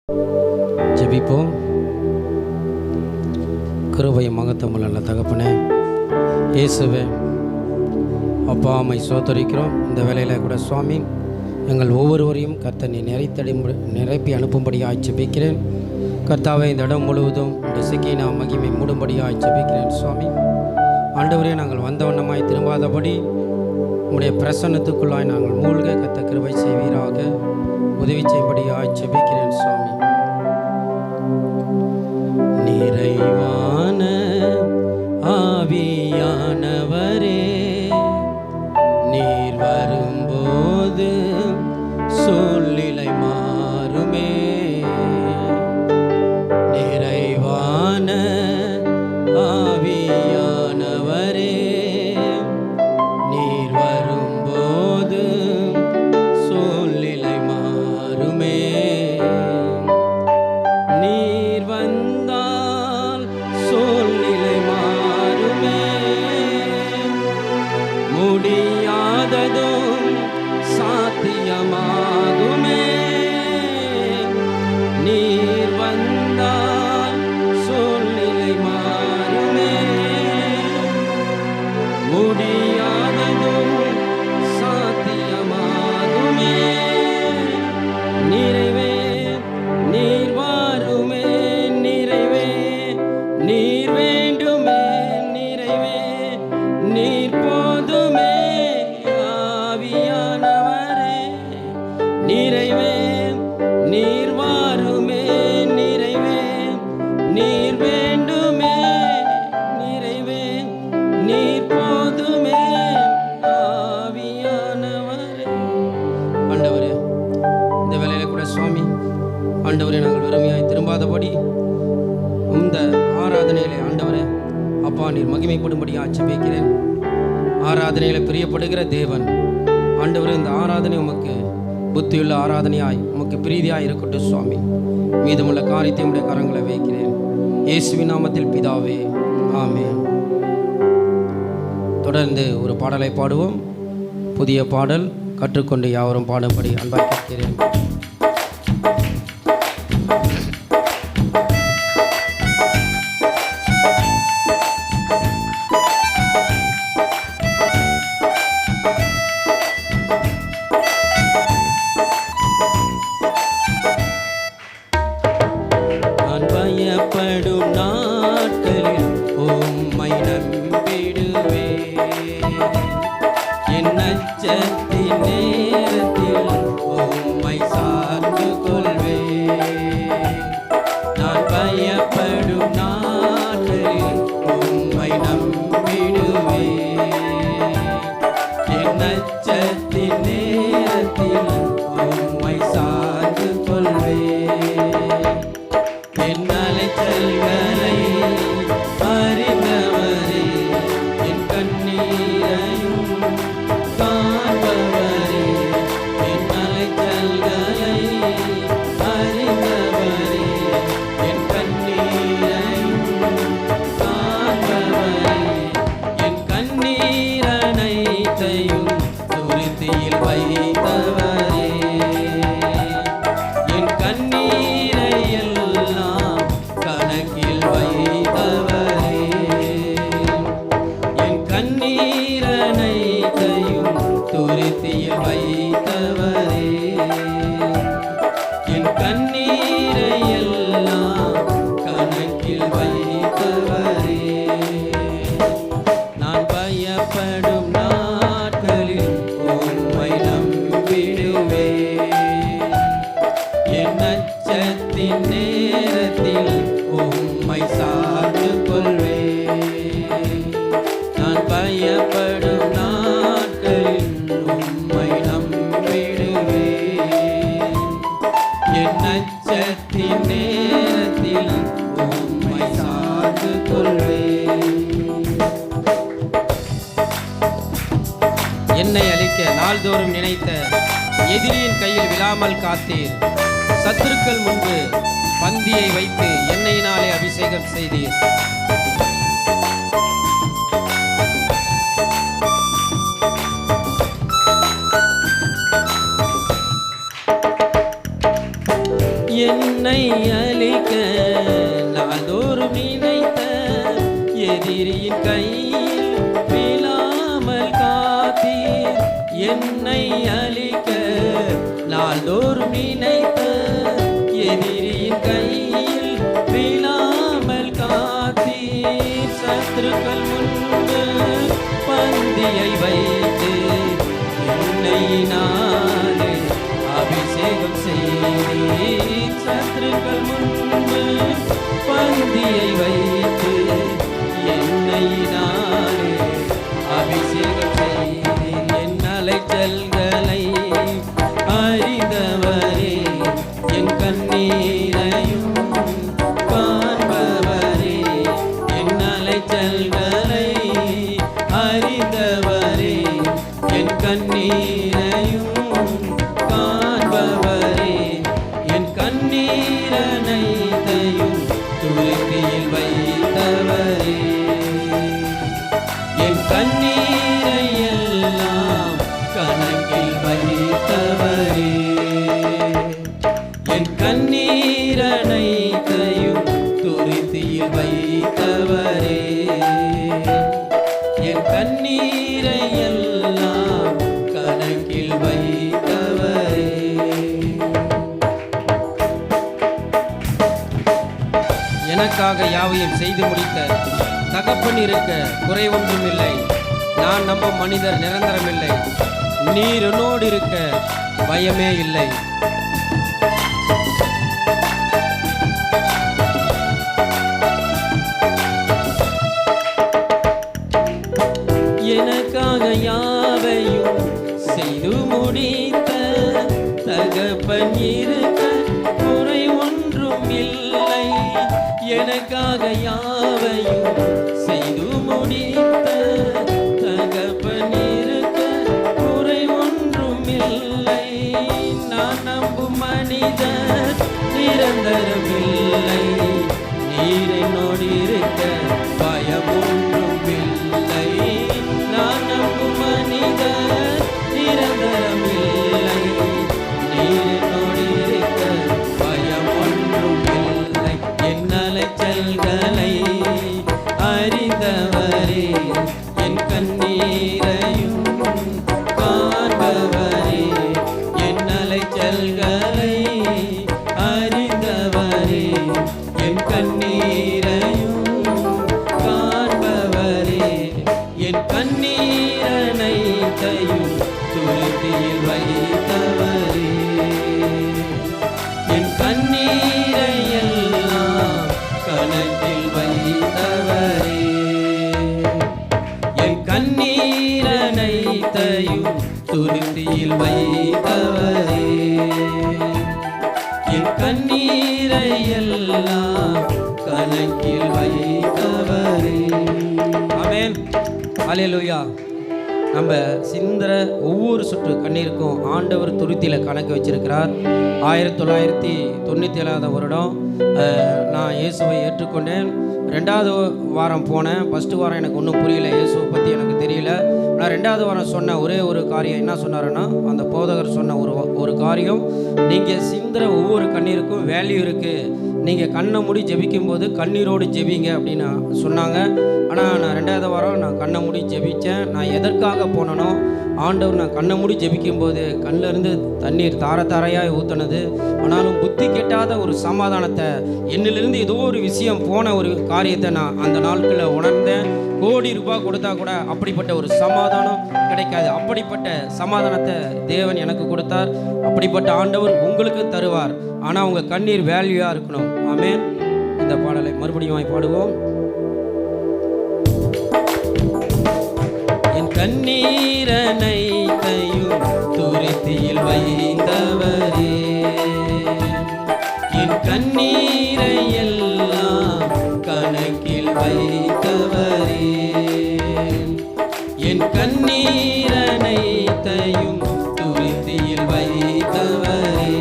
ஜெபிப்போம். கிருபையும் மகத்துவமுள்ள நல்ல தகப்பனே இயேசுவே, அப்பா அம்மை சோதரிக்கிறோம். இந்த வேலையில் கூட சுவாமி எங்கள் ஒவ்வொருவரையும் கர்த்தர் நீ நிரப்பி அனுப்பும்படியாக ஜெபிக்கிறேன். கர்த்தாவை இந்த இடம் முழுவதும் இந்த சிக்கினா மகிமை மூடும்படியாக ஜெபிக்கிறேன். சுவாமி ஆண்டவரே, நாங்கள் வந்த வண்ணமாய் திரும்பாதபடி உம்முடைய பிரசன்னத்துக்குள்ளாய் நாங்கள் மூழ்க கர்த்தர் கிருபை செய்வீராக, உதவி செய்யும்படியாக ஜெபிக்கிறேன். சுவாமி நிறைவான ஆவியானவரே, நீர் வரும்போது சூழ்நிலை மாறுமே. நிறைவான ஆவியானவரே, நீர் வரும்போது சூழ்நிலை மாறுமே. நீர் வந்தால் சூழ்நிலை மாறுமே. முடியாததும் சாத்தியமாகுமே. நீர் வந்தால் சூழ்நிலை மாறுமே. முடியாததும் சாத்தியமாகுமே. நிறைவே நீர் வாருமே. நிறைவே நீர் வேண்டுமே. நிறைவே நீர் போதுமே. ஆவியானவரே, நிறைவே நீர் வாருமே. நிறைவே நீர் வேண்டுமே. நிறைவே நீர் போதுமே. ஆவியானவரே, ஆண்டவரே, இந்த வேலையில கூட சுவாமி ஆண்டவரே, நாங்கள் வெறுமையாய் திரும்பாதபடி இந்த ஆராதனையிலே ஆண்டவரே அப்பா நீர் மகிமைப்படும்படியாக ஜெபிக்கிறேன். ஆராதனையில பிரியப்படுகிற தேவன் ஆண்டவரே, இந்த ஆராதனை உமக்கு புத்தியுள்ள ஆராதனையாய் உமக்கு பிரீதியாய் இருக்கட்டும். சுவாமி மீதமுள்ள காரியத்தை உடைய கரங்களை வைக்கிறேன். இயேசுவின் நாமத்தில் பிதாவே, ஆமென். தொடர்ந்து ஒரு பாடலை பாடுவோம். புதிய பாடல் கற்றுக்கொண்டு யாவரும் பாடும்படி அன்பாய் கேட்கிறேன். பயப்படும் நாட்களில் உம்மை நம்பிடுவேன். என் நச்சத்தின் நேரத்தில் உம்மை சார்ந்து கொள்வேன். நான் பயப்படும் நாட்களில் உம்மை நம்பிடுவேன். என் நச்சத்தின் நேரத்தில் உம்மை சார்ந்து கொள்வேன். என் அலைச்சல்களை அறிந்தவரே, என் கண்ணீரையும் காண்பவரே. என் அலைச்சல்களை அறிந்தவரே, என் கண்ணீரையும் காண்பவரே. என் கண்ணீர் அனைத்தையும் துருத்தியில் வைத்தவரே. என் கண்ணீரை எல்லாம் கணக்கில் வைத்தவரே. என் கண்ணீர் அனைத்தையும் துருத்தியில் வைத்தவரே. என் கண்ணீரை எல்லாம் கணக்கில் வைத்தவரே. நான் பயப்படும் நாட்களில் உம்மை நம்பிடுவேன். என் நச்சத்தின் நேரத்தில் உம்மை சார்ந்து கொள்வேன். நான் பயப்படும் நாட்களில் உம்மை நம்பிடுவேன். என் நச்சத்தின் நேரத்தில் உம்மை சார்ந்து கொள்வேன். என்னை அழிக்க நாள்தோறும் நினைத்த எதிரியின் கையில் விழாமல் காத்தீர். சத்துருக்கள் முன்பு பந்தியை வைத்து எண்ணெயினாலே அபிஷேகம் செய்தீர். என்னை அழிக்க நாள்தோறும் நினைத்த எதிரியின் கையில் விழாமல் காத்தீர். என்னை அழிக்க நாள்தோறும் நினைத்த எதிரியின் கையில் விழாமல் காத்தீர். சத்துருக்கள் முன்பு பந்தியை வைத்து எண்ணெயினாலே அபிஷேகம் செய்தீர். சத்துருக்கள் முன்பு பந்தியை வைத்து எண்ணெயினாலே அபிஷேகம் செய்தீர். என் அலைச்சல்களை அறிந்தவரே, என் கண்ணீரையும் காண்பவரே. என் அலைச்சல்களை அறிந்தவரே, என் கண்ணீரையும் காண்பவரே. என் கண்ணீரனைத்தையும் துருத்தியில் வைத்தவரே. என் கண்ணீரை எல்லாம் கணக்கில் வைத்தவரே. என் கண்ணீரனைத்தையும் துருத்தியில் வைத்தவரே. என் கண்ணீரை எல்லாம் கணக்கில் வைத்தவரே. எனக்காக யாவையும் செய்து முடித்த தகப்பன் இருக்க குறைவொன்றும் இல்லை. நான் நம்பும் மனிதர் நிரந்தரமில்லை. நீர் என்னோடு இருக்க பயமே இல்லை. எனக்காக யாவையும் செய்து முடித்த தகப்பன் இருக்க குறை ஒன்றும் இல்லை. எனக்காக யாவையும் செய்து முடித்த தகப்பன் இருக்க குறை ஒன்றும் இல்லை. நான் நம்பும் மனிதர் நிரந்தரமில்லை. நீர் என்னோடு இருக்க பயம் ஒன்றும் இல்லை. நான் நம்பும் மனிதர் நிரந்தரமில்லை. நீர் என்னோடு இருக்க பயம் ஒன்றும் இல்லை. என் அலைச்சல்களை அறிந்தவரே, என் கண்ணீரையும் காண்பவரே. என் அலைச்சல்களை அறிந்தவரே, என் கண்ணீரையும் காண்பவரே. என் கண்ணீரனைத்தையும் துருத்தியில் வைத்தவரே. என் கண்ணீரை எல்லாம் கணக்கில் வைத்தவரே. என் கண்ணீரனைத்தையும் துருத்தியில் வைத்தவரே. என் கண்ணீரை எல்லாம் கணக்கில் வைத்தவரே. ஆமென். அல்லேலூயா. நம்ம சிந்திர ஒவ்வொரு சொட்டு கண்ணீருக்கும் ஆண்டவர் துருத்தியில் கணக்கு வச்சிருக்கிறார். 1997 வருடம் நான் இயேசுவை ஏற்றுக்கொண்டேன். 2வது வாரம் போனேன். ஃபஸ்ட்டு வாரம் எனக்கு ஒன்றும் புரியல, இயேசுவை பற்றி எனக்கு தெரியல. நான் 2வது வாரம் சொன்ன ஒரே ஒரு காரியம் என்ன சொன்னாருன்னா, அந்த போதகர் சொன்ன ஒரு காரியம், நீங்கள் சிந்திர ஒவ்வொரு கண்ணீருக்கும் வேல்யூ இருக்குது. நீங்கள் கண்ணை மூடி ஜெபிக்கும்போது கண்ணீரோடு ஜெபிங்க அப்படின்னு சொன்னாங்க. ஆனால் நான் 2வது வாரம் நான் கண்ணை மூடி ஜெபித்தேன். நான் எதற்காக போனனோ ஆண்டவர் நான் கண்ணை மூடி ஜெபிக்கும்போது கண்ணிலிருந்து தண்ணீர் தார தாரையாக ஊற்றினது. ஆனாலும் புத்தி கெட்டாத ஒரு சமாதானத்தை, என்னிலிருந்து ஏதோ ஒரு விஷயம் போன ஒரு காரியத்தை நான் அந்த நாட்களில் உணர்ந்தேன். கோடி ரூபாய் கொடுத்தா கூட அப்படிப்பட்ட ஒரு சமாதானம் கிடைக்காது. அப்படிப்பட்ட சமாதானத்தை தேவன் எனக்கு கொடுத்தார். அப்படிப்பட்ட ஆண்டவர் உங்களுக்கு தருவார். ஆனால் உங்கள் கண்ணீர் வேல்யூவாக இருக்கணும். ஆமென். இந்த பாடலை மறுபடியும் பாடுவோம். என் கண்ணீரனைத்தையும் துருத்தியில் வைத்தவரே, என் கண்ணீரை எல்லாம் கணக்கில் வைத்தவரே. என் கண்ணீரனைத்தையும் துருத்தியில் வைத்தவரே.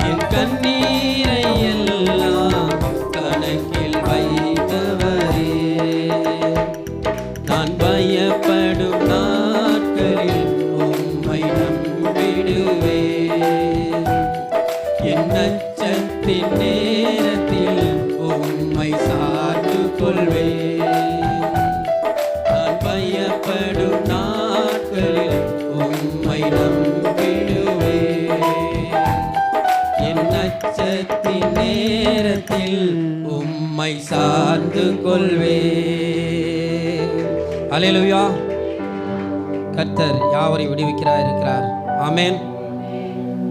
என் கண்ணீரை எல்லாம் கணக்கில் வைத்தவரே. நான் பயப்படும் நாட்களில் உம்மை நம்பிடுவேன். நச்சத்தின் நேரத்தில் உம்மை சார்ந்து கொள்வேன். நான் பயப்படும் நாட்களில் உம்மை நம்பிடுவேன். என் நச்சத்தின் நேரத்தில் உம்மை சார்ந்து கொள்வேன். அல்லேலூயா. கர்த்தர் யாவரை விடுவிக்கிறார் இருக்கிறார். ஆமென்.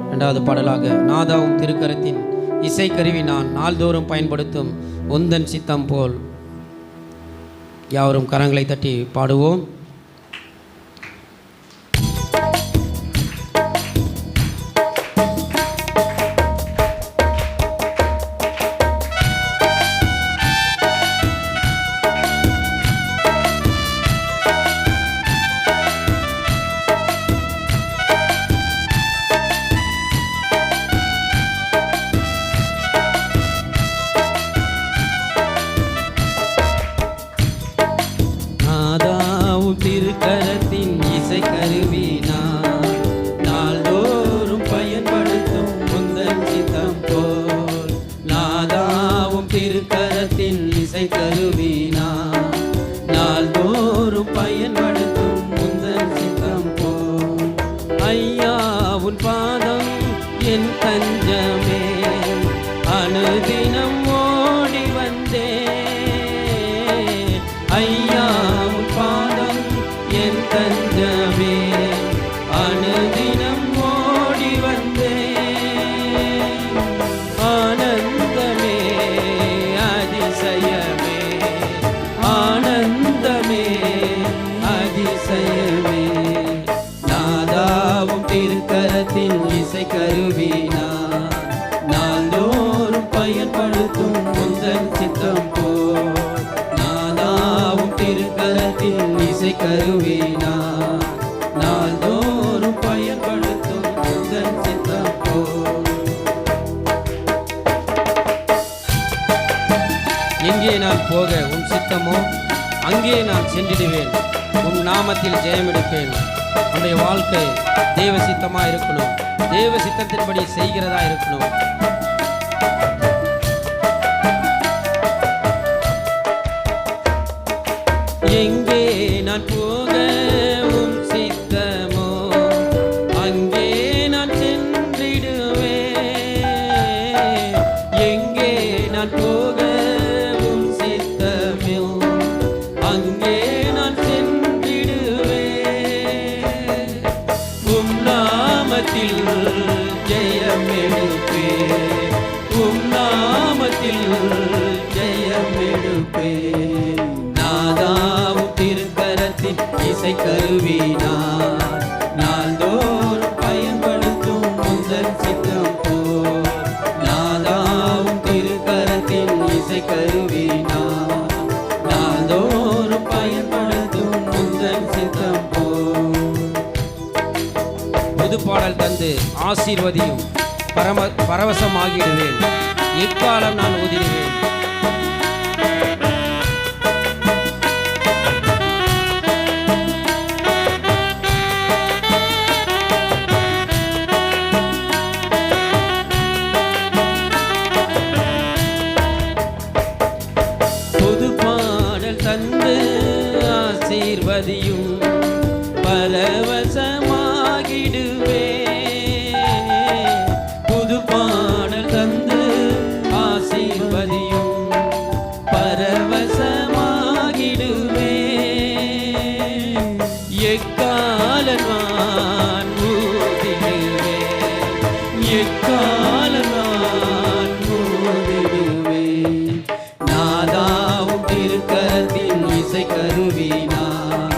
இரண்டாவது பாடலாக, நாதாவும் திருக்கரத்தின் இசைக்கருவி நான் நாள்தோறும் பயன்படுத்தும் உந்தன் சித்தம் போல். யாவரும் கரங்களை தட்டி பாடுவோம். திருக்கரத்தின் இசைக்கருவி நான் நாள்தோறும் பயன்படுத்தும் உந்தன் சித்தம் போல். நாதாவும் திருக்கரத்தின் இசைக்கருவி நான் நாள்தோறும் பயன்படுத்தும் உந்தன் சித்தம் போல். ஐயா உன் பாதம் என் தஞ்சமே, அனுதினம் ஓடி வந்தேன். ஐயா உன் பாதம் என் தஞ்சமே, அனுதினம் ஓடி வந்தேன். ஆனந்தமே அதிசயமே, ஆனந்தமே அதிசயமே. நாதாவும் திருக்கரத்தின் இசைக்கருவி நான் நாள்தோறும் பயன்படுத்தும் உந்தன் சித்தம் போல். நாதாவும் திருக்கரத்தின் இசைக்கருவி நான் நாள்தோறும் பயன்படுத்தும் உந்தன் சித்தம் போல். எங்கே நான் போக உன் சித்தமோ அங்கே நான் சென்றிடுவேன். உன் நாமத்தில் ஜெயமெடுப்பேன். நம்முடைய வாழ்க்கை தேவ சித்தமாக இருக்கணும், தேவ சித்தத்தின்படி செய்கிறதா இருக்கணும். எங்கே நான் போக உம் சித்தமோ அங்கே நான் சென்றிடுவேன். எங்கே நான் போக உம் சித்தமோ அங்கே நான் சென்றிடுவேன். உம் நாமத்தில் ஜெயமெடுப்பேன், உம் நாமத்தில் ஜெயமெடுப்பேன். நாதாவும் திருக்கரத்தின் இசைக்கருவி நான் நாள்தோறும் பயன்படுத்தும் உந்தன் சித்தம் போல். நாதாவும் திருக்கரத்தின் இசைக்கருவி நான் நாள்தோறும் பயன்படுத்தும் உந்தன் சித்தம் போல். புது பாடல் தந்து ஆசீர்வதியும் பரவசமாகிடுவேன். எக்காலம் நான் உதிருவேன். தந்து ஆசீர்வதியும் பரவசமாகிடுவே. புது பாடல் தந்து ஆசீர்வதியும் பரவசமாகிடுவே. எக்காலம் நான் ஊதிடுவே, எக்காலம் நான் ஊதிடுவே. நாதாவும் திருக்கரத்தின் இசைக்கருவி நான்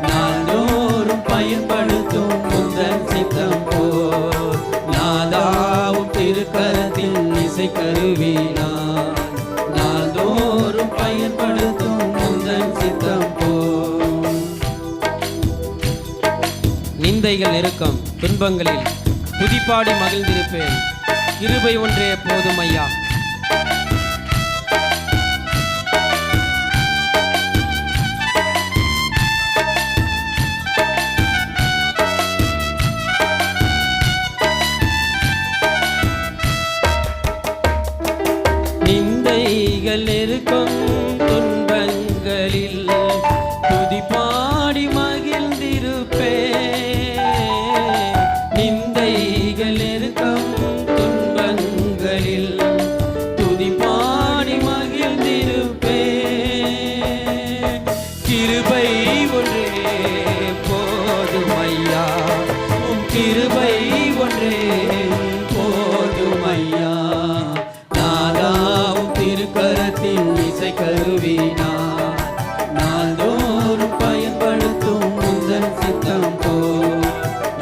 நாள்தோறும் பயன்படுத்தும் உந்தன் சித்தம் போல். நாதாவும் திருக்கரத்தின் இசைக்கருவி நான் நாள்தோறும் பயன்படுத்தும் உந்தன் சித்தம் போல். நிந்தைகள் நெருக்கம் துன்பங்களில் துதிப்பாடி மகிழ்ந்திருப்பேன். கிருபை ஒன்றே போதும் ஐயா. நிந்தைகள் நெருக்கம் துன்பங்களில் துதி பாடி மகிழ்ந்திருப்பே. நிந்தைகள் நெருக்கம் துன்பங்களில் துதி பாடி மகிழ்ந்திருப்பே. கிருபை ஒன்றே போதும் ஐயா, உம் கிருபை ஒன்றே போதும் ஐயா. நாதாவும் திருக்கரத்தின் இசை கருவினா நாள்தோறும் பயன்படுத்தும் முந்தன் சித்தம் போ.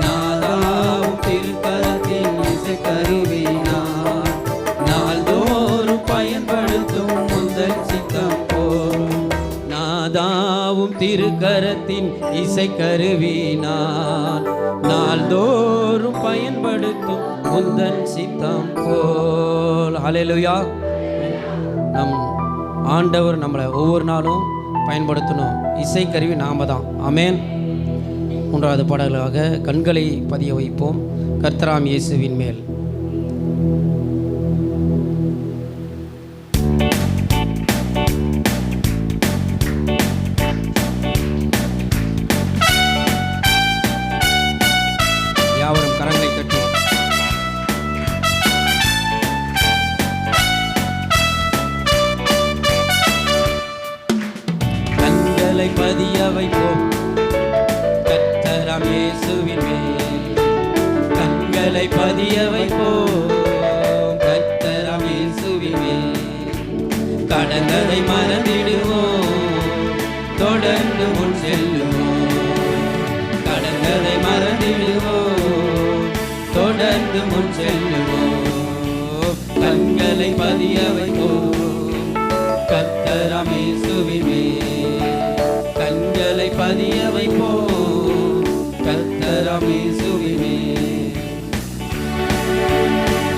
நாதாவும் திருக்கரத்தின் இசை கருவினா நாள்தோறும் பயன்படுத்தும் முந்தன் சித்தம் போ. நாதாவும் திருக்கரத்தின் இசை கருவினான் நாள்தோறும் பயன்படுத்தும் முந்தன் சித்தம் போல். ஹல்லேலூயா. நம் ஆண்டவர் நம்மளை ஒவ்வொரு நாளும் பயன்படுத்தணும். இசைக்கருவி நாம தான். ஆமென். மூன்றாவது பாடலாக கண்களை பதிய வைப்போம் கர்த்தராம் இயேசுவின் மேல். யாவரும் கரங்களை தட்டி கண்களை பதிய வைப்போம் கர்த்தராம் இயேசுவின் மேல். கண்களை பதிய வைப்போம் கர்த்தராம் இயேசுவின் மேல். கடந்ததை மறந்திடுவோம், தொடர்ந்து முன் செல்லுவோம். கடந்ததை மறந்திடுவோம், தொடர்ந்து முன் செல்லுவோம். கண்களை பதிய வைப்போம் கர்த்தராம் இயேசுவின் மேல். கண்களை பதிய வைப்போம் கர்த்தராம் இயேசுவின் மேல்.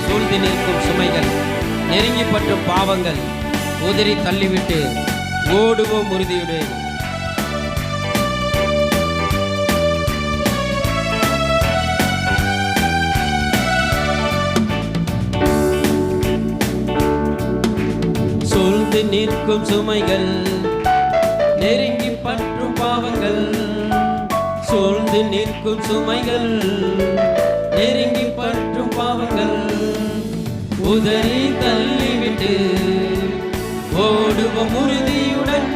சூழ்ந்து நிற்கும் சுமைகள், நெருங்கி பற்றும் பாவங்கள் உதறி தள்ளிவிட்டு ஓடுவோம் உறுதியுடன். சூழ்ந்து நிற்கும் சுமைகள், நெருங்கி பற்றும் பாவங்கள். சூழ்ந்து நிற்கும் சுமைகள், நெருங்கி பற்றும் பாவங்கள் உதறி தள்ளிவிட்டு ஓடுவோம் உறுதியுடன்.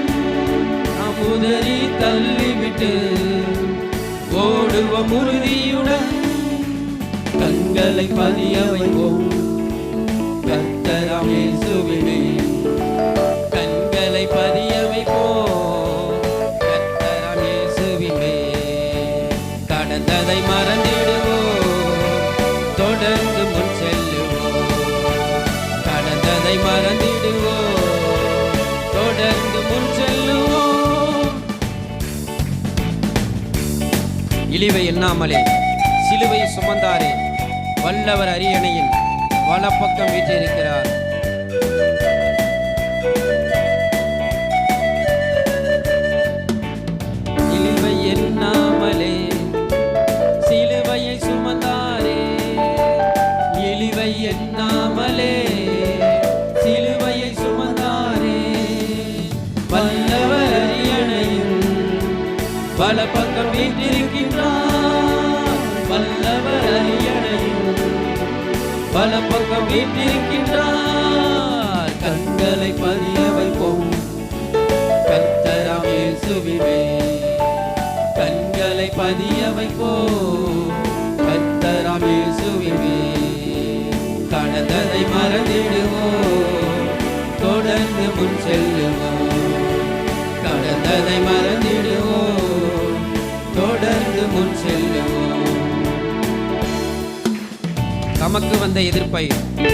நாம் உதறி தள்ளிவிட்டு ஓடுவோம் உறுதியுடன். கண்களை பதிய வைப்போம் கர்த்தராம் இயேசுவின் மேல். கண்களை பதிய வைப்போம் கர்த்தராம் இயேசுவின் மேல். கடந்ததை மறந்திடுவோம், தொடர்ந்து முன் செல்லுவோம். கடந்ததை மறந்திடுவோம், தொடர்ந்து முன் செல்லுவோம். இழிவை எண்ணாமலே சிலுவை சுமந்தாரே, வல்லவர் அரியணையில் வலப்பக்கம் வீற்றிருக்கிறார். இழிவை எண்ணாமலே சிலுவையை சுமந்தாரே, இழிவை எண்ணாமலே சிலுவையை சுமந்தாரே. வல்லவர் அரியணையில் வலப்பக்கம் வீற்றிருக்கின்றார். வல்லவர் அரியணையில் வலப்பக்கம் வீற்றிருக்கின்றார். கண்களை பதிய வைப்போம் கர்த்தராம் இயேசுவின் மேல். கண்களை பதிய வைப்போம் கர்த்தராம் இயேசுவின் மேல். கடந்ததை மறந்திடுவோம், தொடர்ந்து முன் செல்லுவோம். கடந்ததை மறந்திடுவோம், தொடர்ந்து முன் செல்லுவோம். தமக்கு வந்த எதிர்ப்பை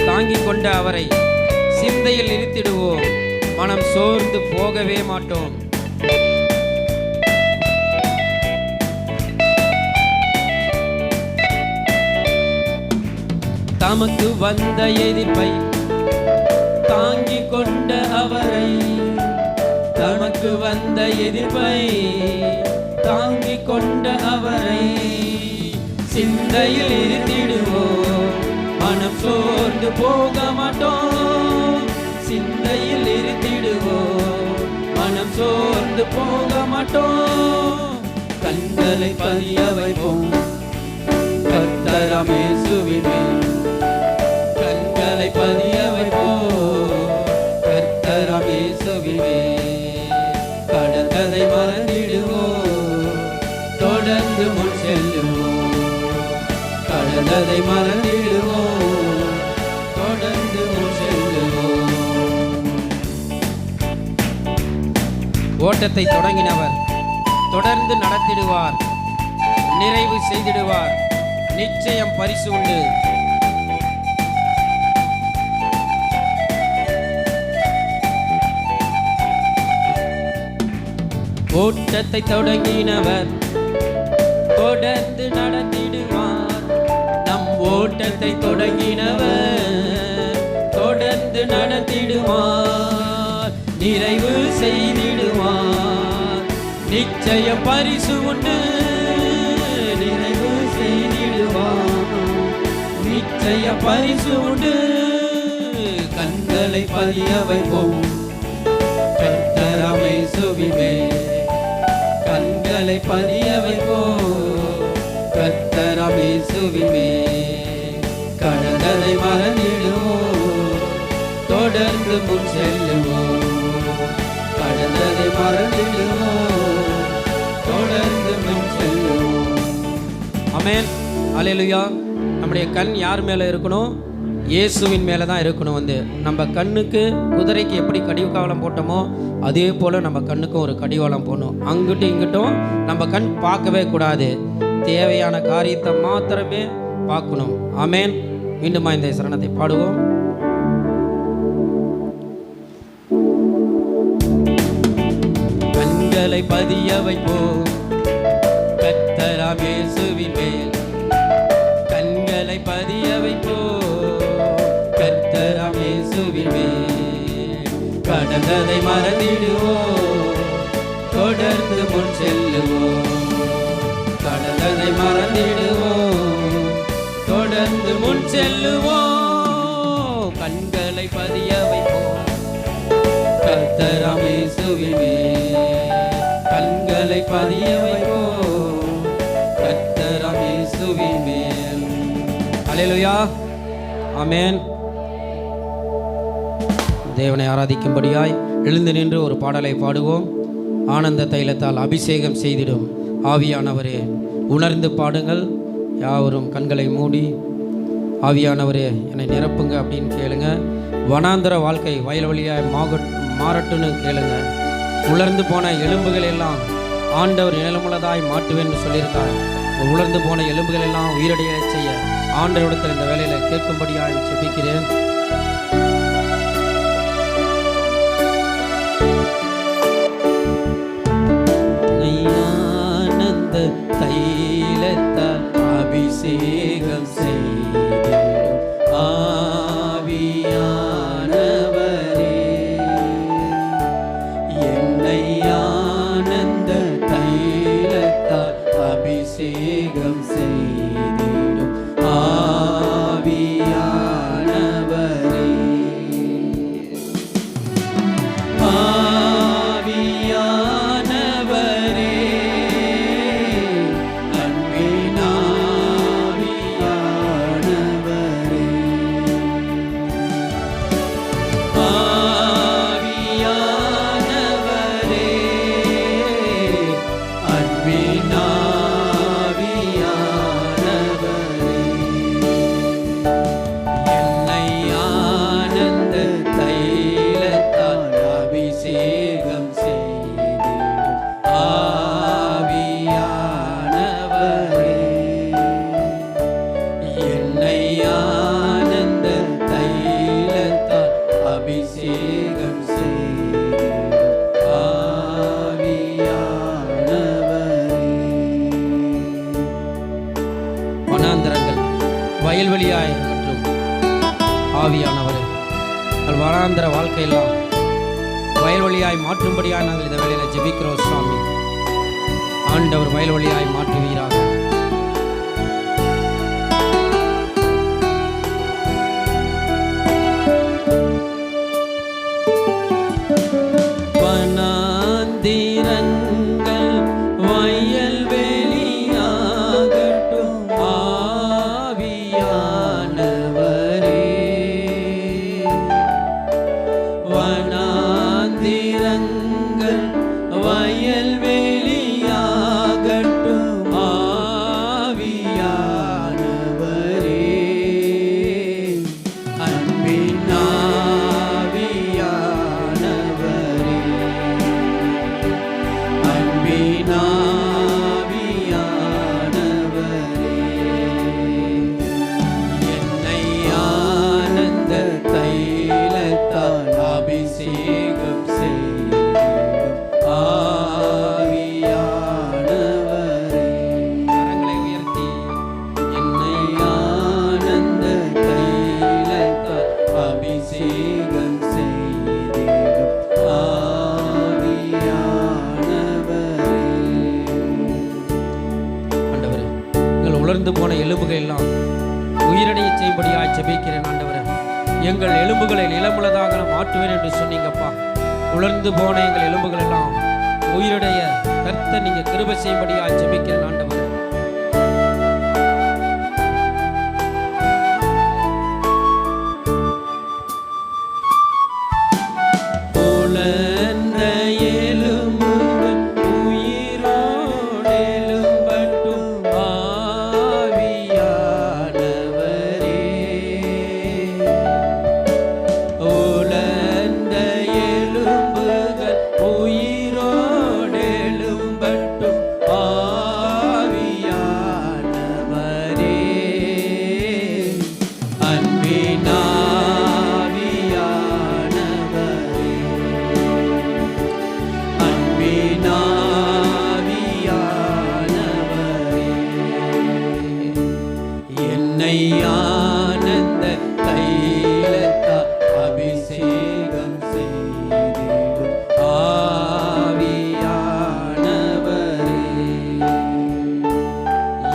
தாங்கிக் கொண்ட அவரை சிந்தையில் நிறுத்திடுவோம். மனம் சோர்ந்து போகவே மாட்டோம். தமக்கு வந்த எதிர்ப்பை தாங்கிக் கொண்ட அவரை, தமக்கு வந்த எதிர்ப்பை தாங்கிக் கொண்ட அவரை சிந்தையில் இருத்திடுவோம். மனம் சோர்ந்து போக மாட்டோம், சிந்தையில் இருத்திடுவோம், மனம் சோர்ந்து போக மாட்டோம். கண்களை பதிய வைப்போம் கர்த்தராம் இயேசுவின் மேல். கண்களை பதிய வைப்போம் கர்த்தராம் இயேசுவின் மேல். கடந்ததை மறந்திடுவோம், தொடர்ந்து முன் செல்லுவோம். கடந்ததை மறந்திடுவோம், தொடர்ந்து முன் செல்லுவோம். ஓட்டத்தை தொடங்கினவர் தொடர்ந்து நடத்திடுவார், நிறைவு செய்திடுவார். நிச்சயம் பரிசு உண்டு. ஓட்டத்தை தொடங்கினவர் தொடர்ந்து நடத்திடுவார். நம் ஓட்டத்தை தொடங்கினவர் தொடர்ந்து நடத்திடுவார், நிறைவு செய்திடுவார். நிச்சயம் பரிசு உண்டு. நிறைவு செய்திடுவார், நிச்சய பரிசு உண்டு. கண்களை பதிய வைப்போம் கர்த்தராம் இயேசுவின் மேல். கண்களை பதிய வைப்போம் கர்த்தராம் இயேசுவின் மேல். கடந்ததை மறந்திடுவோம், தொடர்ந்து முன் செல்லுவோம். கடந்ததை மறந்திடுவோம், தொடர்ந்து முன் செல்லுவோம். ஆமென், அல்லேலூயா. நம்முடைய கண் யார் மேலே இருக்கணும்? இயேசுவின் மேலே தான் இருக்கணும். நம்ம கண்ணுக்கு குதிரைக்கு எப்படி கடிவாளம் போட்டோமோ அதே போல் நம்ம கண்ணுக்கும் ஒரு கடிவாளம் போடணும். அங்கிட்டும் இங்கிட்டும் நம்ம கண் பார்க்கவே கூடாது. தேவையான காரியத்தை மாத்திரமே பார்க்கணும். ஆமென். மீண்டுமா இந்த சரணத்தை பாடுவோம். கண்களை பதிய வைப்போம் கர்த்தராம் இயேசுவின் மேல். கண்களை பதிய வைப்போம் கர்த்தராம் இயேசுவின் மேல். கடந்ததை மறந்திடுவோம், தொடர்ந்து முன் செல்லுவோம். கடந்ததை மறந்திடுவோம், தொடர்ந்து முன் செல்லுவோம். கண்களை பதிய வைப்போம் கர்த்தராம் இயேசுவின் மேல். கண்களை பதிய வைப்போம் கர்த்தராம் இயேசுவின் மேல். அல்லேலூயா. ஆமென். தேவனை ஆராதிக்கும்படியாய் எழுந்து நின்று ஒரு பாடலை பாடுவோம். ஆனந்த தைலத்தால் அபிஷேகம் செய்திடும் ஆவியானவரே உணர்ந்து பாடுங்கள். யாவரும் கண்களை மூடி ஆவியானவரே என்னை நிரப்புங்க அப்படின்னு கேளுங்க. வனாந்தர வாழ்க்கை வயல்வெளியாய் மாறட்டுன்னு கேளுங்க. உலர்ந்து போன எலும்புகள் எல்லாம் ஆண்டவர் நிலமுள்ளதாய் மாட்டுவேன்னு சொல்லியிருக்கார். உலர்ந்து போன எலும்புகள் எல்லாம் உயிரடைய செய்ய ஆண்டவரிடத்தில் இந்த வேலையில் கேட்கும்படியாக ஜெபிக்கிறேன். ஆனந்த தைலத்தால் அபிஷேகம் செய்திடும் ஆவியானவரே என்னை ஆனந்த தைலத்தால் அபிஷேகம் செய்திடும் ஆவியானவரே. வயல்வெளியாய் மற்றும் ஆவியானவரே வனாந்தர வாழ்க்கையெல்லாம் வயல்வெளியாய் மாற்றும்படியாக நாங்கள் இந்த வேளையில் ஜெபிக்கிறோம் சுவாமி. ஆண்டவர் வயல்வெளியாய் மாற்றுவீராக. அபிஷேகம் செய்திடும் ஆவியானவரே. ஆண்டவரே, எங்கள் உலர்ந்து போன எலும்புகள் எல்லாம் உயிரடைய செய்யும்படியாய் ஜெபிக்கிறேன். ஆண்டவரே, எங்கள் எலும்புகளை நிலமுள்ளதாக நான் மாற்றுவேன் என்று சொன்னீங்கப்பா. உலர்ந்து போன எங்கள் எலும்புகள் எல்லாம் உயிரடைய கர்த்தர் நீங்க கிருபை செய்யும்படியாய் ஜெபிக்கிறேன். ஆண்டவரே, உலர்ந்த எலும்புகள் உயிரோடு எழும்பட்டும் ஆவியானவரே. உலர்ந்த எலும்புகள் உயிரோடு எழும்பட்டும் ஆவியானவரே. அன்பின் ஆவியானவரே, அன்பின் ஆவியானவரே, என்னை ஆனந்த தைலத்தால் அபிஷேகம் செய்திடும் ஆவியானவரே.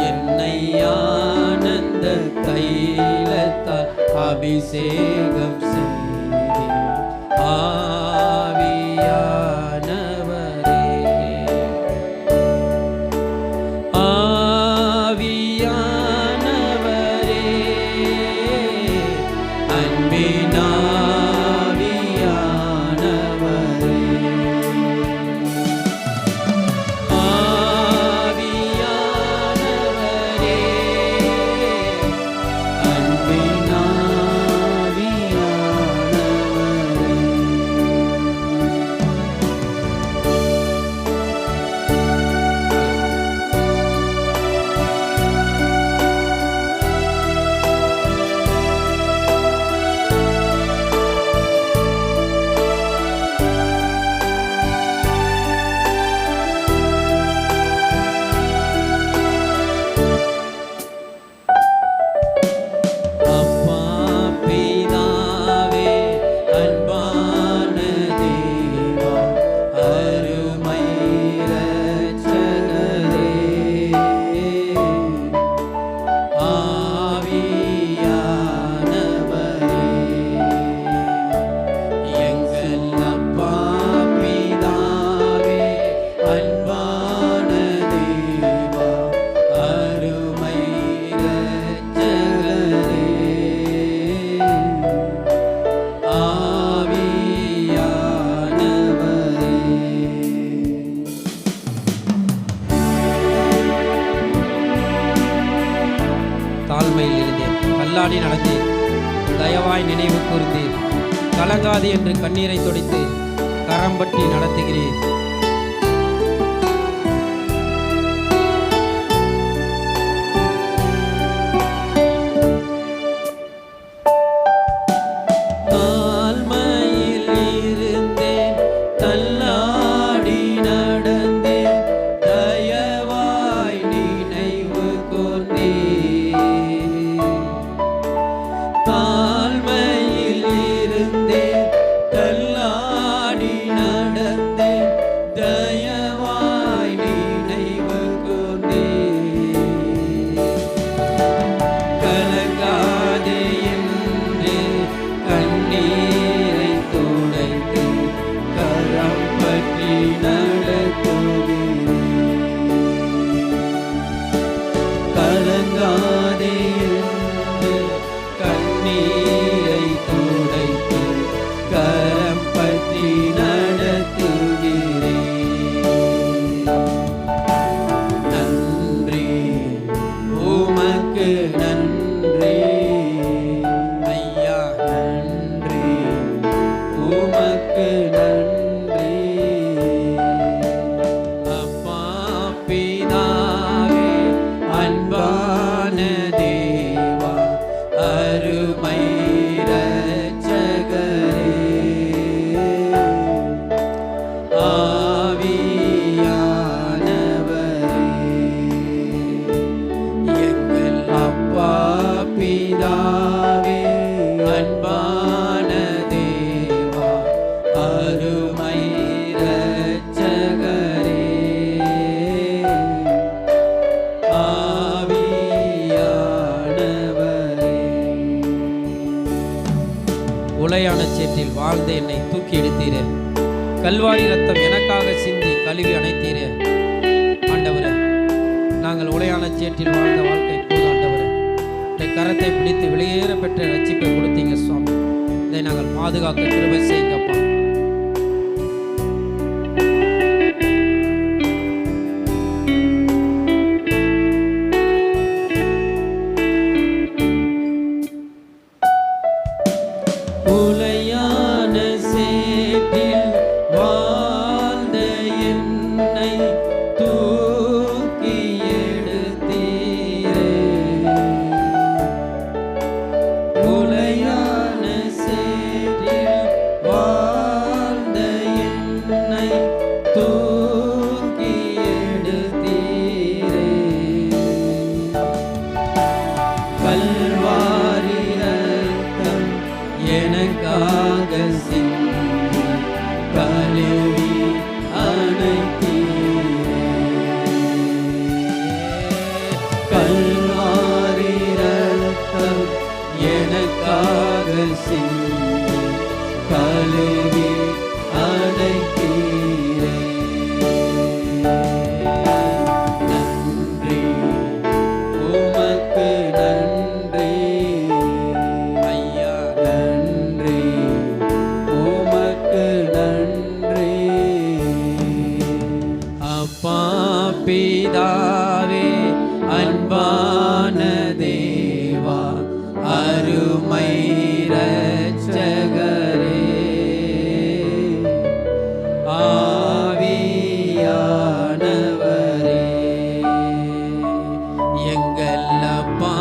என்னை ஆனந்த தைலத்தால் அபிஷேகம் செய்திடும் ஆவியானவரே. ஆவியானவரே, அன்பின் ஆவியானவரே, ஆவியானவரே, அன்பின் அப்பா பிதாவே, அன்பான தேவா, அருமை இரட்சகரே, ஆவியானவரே, எங்கள் அப்பா பிதாவே, அன்பான தேவா, அருமை இரட்சகரே, ஆவியானவரே. தாழ்மையில் இருந்தேன், தள்ளாடி நடந்தேன், தயவாய் நினைவு கூர்ந்தேன், கலங்காது என்று கண்ணீரை துடைத்து கரம் பற்றி நடத்துகிறேன். தாழ்மையில் இருந்தேன், தள்ளாடி நடந்தேன், தயவாய் நினைவு கூர்ந்தேன். தாழ்மையில் இருந்தேன், தள்ளாடி நடந்தேன், உளையான சேற்றில் வாழ்ந்த என்னை தூக்கி எடுத்தீரே. கல்வாரி ரத்தம் எனக்காக சிந்தி கழுவி அணைத்தீரே. ஆண்டவரே, நாங்கள் உளையான சேற்றில் வாழ்ந்த வாழ்க்கை போது ஆண்டவரே, இந்த கரத்தை பிடித்து வெளியேற பெற்ற ரட்சிப்பை கொடுத்தீங்க சுவாமி. இதை நாங்கள் பாதுகாக்க கிருபை செய்யுங்கப்பா. உளையான சேற்றில் வாழ்ந்த என்னை தூக்கி எடுத்தீரே. உளையான சேற்றில் வாழ்ந்த என்னை தூக்கி எடுத்தீரே. கல்வாரி ரத்தம் எனக்காக சிந்தி கழுவி அணைத்தீரே. கல்வாரி ரத்தம் எனக்காக சிந்தி கழுவி அணைத்தீரே. நன்றி, உமக்கு நன்றி ஐயா, நன்றி, உமக்கு நன்றி. அப்பா பிதாவே, அன்பான தேவா, அருமை இரட்சகரே, ஆவியானவரே, எங்கள் அப்பா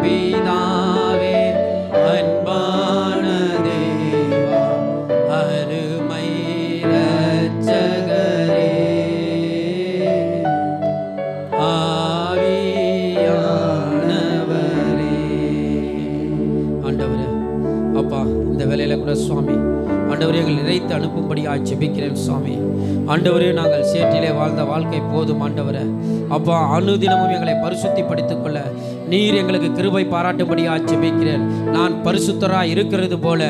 பிதாவே, அன்பான தேவா, அருமை இரட்சகரே, ஆவியானவரே. ஆண்டவரே, அப்பா இந்த வேலையில கூட சுவாமி ஆண்டவரே எங்களை நிறைத்து அனுப்பும்படியாக ஜெபிக்கிறேன் சுவாமி. ஆண்டவரே, நாங்கள் சேற்றிலே வாழ்ந்த வாழ்க்கை போதும் ஆண்டவரே. அப்பா, அனுதினமும் எங்களை பரிசுத்திப்படுத்திக் கொள்ள நீர் எங்களுக்கு கிருபை பாராட்டும்படியாக ஜெபிக்கிறேன். நான் பரிசுத்தராக இருக்கிறது போல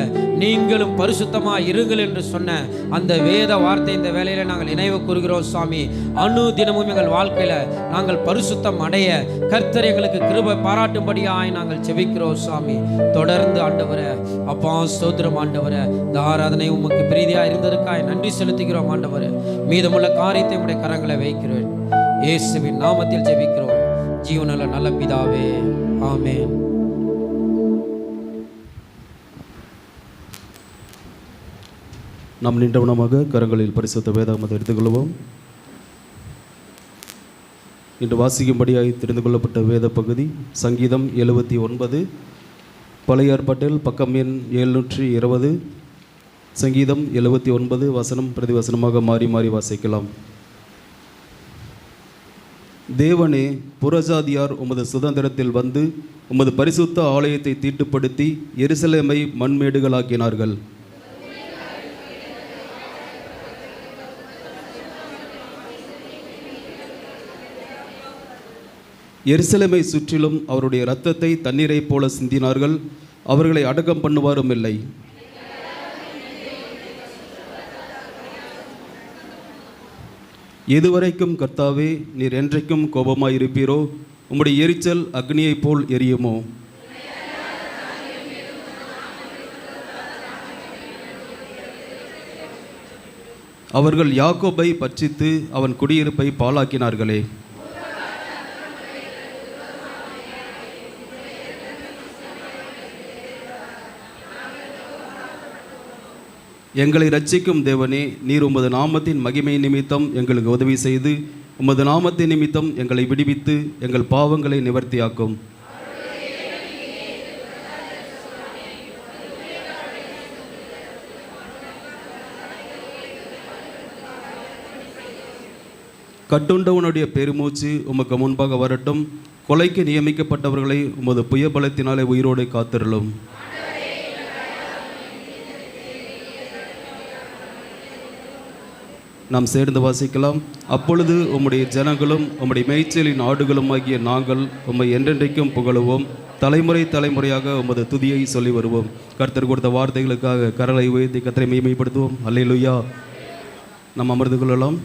நீங்களும் பரிசுத்தமாக இருங்கள் என்று சொன்ன அந்த வேத வார்த்தை இந்த வேலையில நாங்கள் நினைவு கூறுகிறோம் சுவாமி. அனுதினமும் எங்கள் வாழ்க்கையில நாங்கள் பரிசுத்தம் அடைய கர்த்தர் எங்களுக்கு கிருபை பாராட்டும்படியாக நாங்கள் ஜெபிக்கிறோம் சுவாமி. தொடர்ந்து ஆண்டவரே, அப்பா ஸ்தோத்திரம் ஆண்டவரே, இந்த ஆராதனை உமக்கு பிரீதியா இருந்ததற்காக நன்றி செலுத்துகிறோம் ஆண்டவரே. மீதமுள்ள காரியத்தை உடைய கரங்களை வைக்கிறேன். இயேசுவின் நாமத்தில் ஜெபிக்கிறோம் ஜீவனுள்ள நல்ல பிதாவே, ஆமென். நாம் நின்றவனமாக கரங்களில் பரிசுத்த வேதாகமத்தை எடுத்துக்கொள்வோம். இன்று வாசிக்கும்படியாய் தெரிந்து கொள்ளப்பட்ட வேத பகுதி சங்கீதம் 79, பழைய ஏற்பாட்டில் பக்கம் எண் 720. சங்கீதம் 79 வசனம் பிரதி வசனமாக மாறி மாறி வாசிக்கலாம். தேவனே, புறஜாதியார் உமது சுதந்திரத்தில் வந்து உமது பரிசுத்த ஆலயத்தை தீட்டுப்படுத்தி எருசலேமை மண்மேடுகளாக்கினார்கள். எருசலேமை சுற்றிலும் அவருடைய இரத்தத்தை தண்ணீரைப் போல சிந்தினார்கள். அவர்களை அடக்கம் பண்ணுவாரும் இல்லை. எதுவரைக்கும் கர்த்தாவே நீர் என்றைக்கும் கோபமாயிருப்பீரோ? உம்முடைய எரிச்சல் அக்னியைப் போல் எரியுமோ? அவர்கள் யாக்கோபை பட்சித்து அவன் குடியிருப்பை பாழாக்கினார்களே. எங்களை இரட்சிக்கும் தேவனே, நீர் உமது நாமத்தின் மகிமை நிமித்தம் எங்களுக்கு உதவி செய்து உமது நாமத்தின் நிமித்தம் எங்களை விடுவித்து எங்கள் பாவங்களை நிவர்த்தியாக்கும். கட்டுண்டவனுடைய பெருமூச்சு உமக்கு முன்பாக வரட்டும். கொலைக்கு நியமிக்கப்பட்டவர்களை உமது புயபலத்தினாலே உயிரோடு காத்திருளும். நாம் சேர்ந்து வாசிக்கலாம். அப்பொழுது உம்முடைய ஜனங்களும் உம்முடைய மேய்ச்சலின் ஆடுகளும் ஆகிய நாங்கள் உம்மை என்றென்றைக்கும் புகழுவோம். தலைமுறை தலைமுறையாக உமது துதியை சொல்லி வருவோம். கர்த்தர் கொடுத்த வார்த்தைகளுக்காக கரலை உயர்த்தி கர்த்தரை மகிமைப்படுத்துவோம். அல்லேலூயா. நாம் அமர்ந்து கொள்ளலாம்.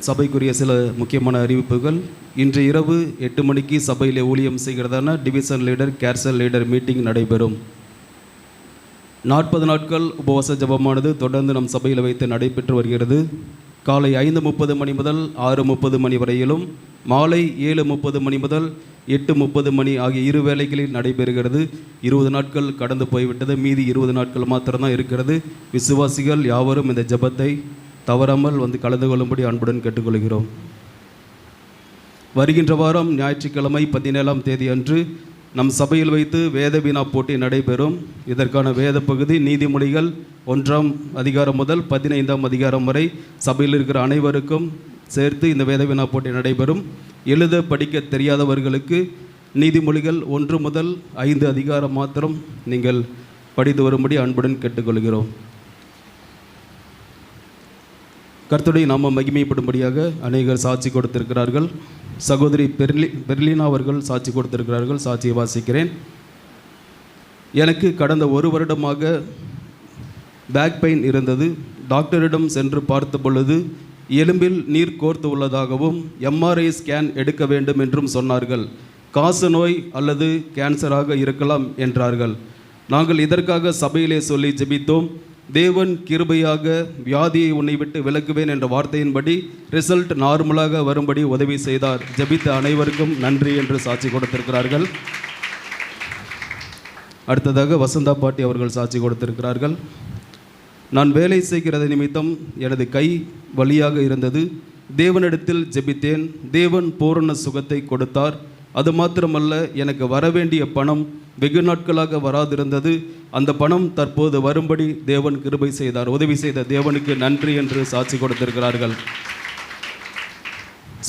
சபைக்குரிய சில முக்கியமான அறிவிப்புகள். இன்று இரவு 8 மணிக்கு சபையிலே ஊழியம் செய்கிறதான டிவிஷன் லீடர் கேர்சல் லீடர் மீட்டிங் நடைபெறும். 40 நாட்கள் உபவாச ஜபமானது தொடர்ந்து நம் சபையில் வைத்து நடைபெற்று வருகிறது. காலை 5:30 மணி முதல் 6:30 மணி வரையிலும், மாலை 7:30 மணி முதல் 8:30 மணி ஆகிய 2 வேளைகளில் நடைபெறுகிறது. 20 நாட்கள் கடந்து போய்விட்டது. மீதி 20 நாட்கள் மாத்திரம்தான் இருக்கிறது. விசுவாசிகள் யாவரும் இந்த ஜபத்தை தவறாமல் வந்து கலந்து கொள்ளும்படி அன்புடன் கேட்டுக்கொள்கிறோம். வருகின்ற வாரம் ஞாயிற்றுக்கிழமை 17ஆம் தேதி அன்று நம் சபையில் வைத்து வேத வினா போட்டி நடைபெறும். இதற்கான வேத பகுதி நீதிமொழிகள் 1ஆம் அதிகாரம் முதல் 15ஆம் அதிகாரம் வரை சபையில் இருக்கிற அனைவருக்கும் சேர்த்து இந்த வேத வினா போட்டி நடைபெறும். எழுத படிக்க தெரியாதவர்களுக்கு நீதிமொழிகள் 1 முதல் 5 அதிகாரம் மாத்திரம் நீங்கள் படித்து வரும்படி அன்புடன் கேட்டுக்கொள்கிறோம். கர்த்தருடைய நாமம் மகிமைப்படும்படியாக அநேகர் சாட்சி கொடுத்திருக்கிறார்கள். சகோதரி பெர்லினா அவர்கள் சாட்சி கொடுத்திருக்கிறார்கள். சாட்சியை வாசிக்கிறேன். எனக்கு கடந்த 1 வருடமாக பேக் பெயின் இருந்தது. டாக்டரிடம் சென்று பார்த்த பொழுது எலும்பில் நீர் கோர்த்து உள்ளதாகவும் எம்ஆர்ஐ ஸ்கேன் எடுக்க வேண்டும் என்றும் சொன்னார்கள். காச நோய் அல்லது கேன்சராக இருக்கலாம் என்றார்கள். நாங்கள் இதற்காக சபையிலே சொல்லி ஜெபித்தோம். தேவன் கிருபையாக வியாதியை உன்னை விட்டு விலக்குவேன் என்ற வார்த்தையின்படி ரிசல்ட் நார்மலாக வரும்படி உதவி செய்தார். ஜெபித்த அனைவருக்கும் நன்றி என்று சாட்சி கொடுத்திருக்கிறார்கள். அடுத்ததாக வசந்தா பாட்டி அவர்கள் சாட்சி கொடுத்திருக்கிறார்கள். நான் வேலை செய்கிறது நிமித்தம் எனது கை வலியாக இருந்தது. தேவனிடத்தில் ஜெபித்தேன். தேவன் பூரண சுகத்தை கொடுத்தார். அது மாத்திரமல்ல, எனக்கு வரவேண்டிய பணம் வெகு நாட்களாக வராதிருந்தது. அந்த பணம் தற்போது வரும்படி தேவன் கிருபை செய்தார். உதவி செய்த தேவனுக்கு நன்றி என்று சாட்சி கொடுத்திருக்கிறார்கள்.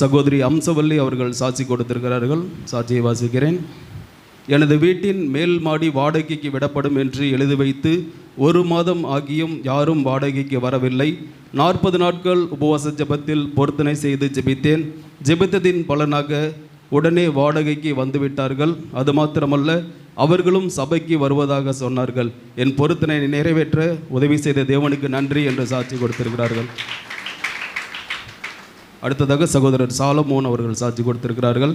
சகோதரி அம்சவல்லி அவர்கள் சாட்சி கொடுத்திருக்கிறார்கள். சாட்சியை வாசிக்கிறேன். எனது வீட்டின் மேல் மாடி வாடகைக்கு விடப்படும் என்று எழுதி வைத்து 1 மாதம் ஆகியும் யாரும் வாடகைக்கு வரவில்லை. 40 நாட்கள் உபவாச ஜெபத்தில் பொருத்தனை செய்து ஜெபித்தேன். ஜெபித்ததின் பலனாக உடனே வாடகைக்கு வந்துவிட்டார்கள். அது மாத்திரமல்ல, அவர்களும் சபைக்கு வருவதாக சொன்னார்கள். என் பொருத்தனை நிறைவேற்ற உதவி செய்த தேவனுக்கு நன்றி என்று சாட்சி கொடுத்திருக்கிறார்கள். அடுத்ததாக சகோதரர் சாலமோன் அவர்கள் சாட்சி கொடுத்திருக்கிறார்கள்.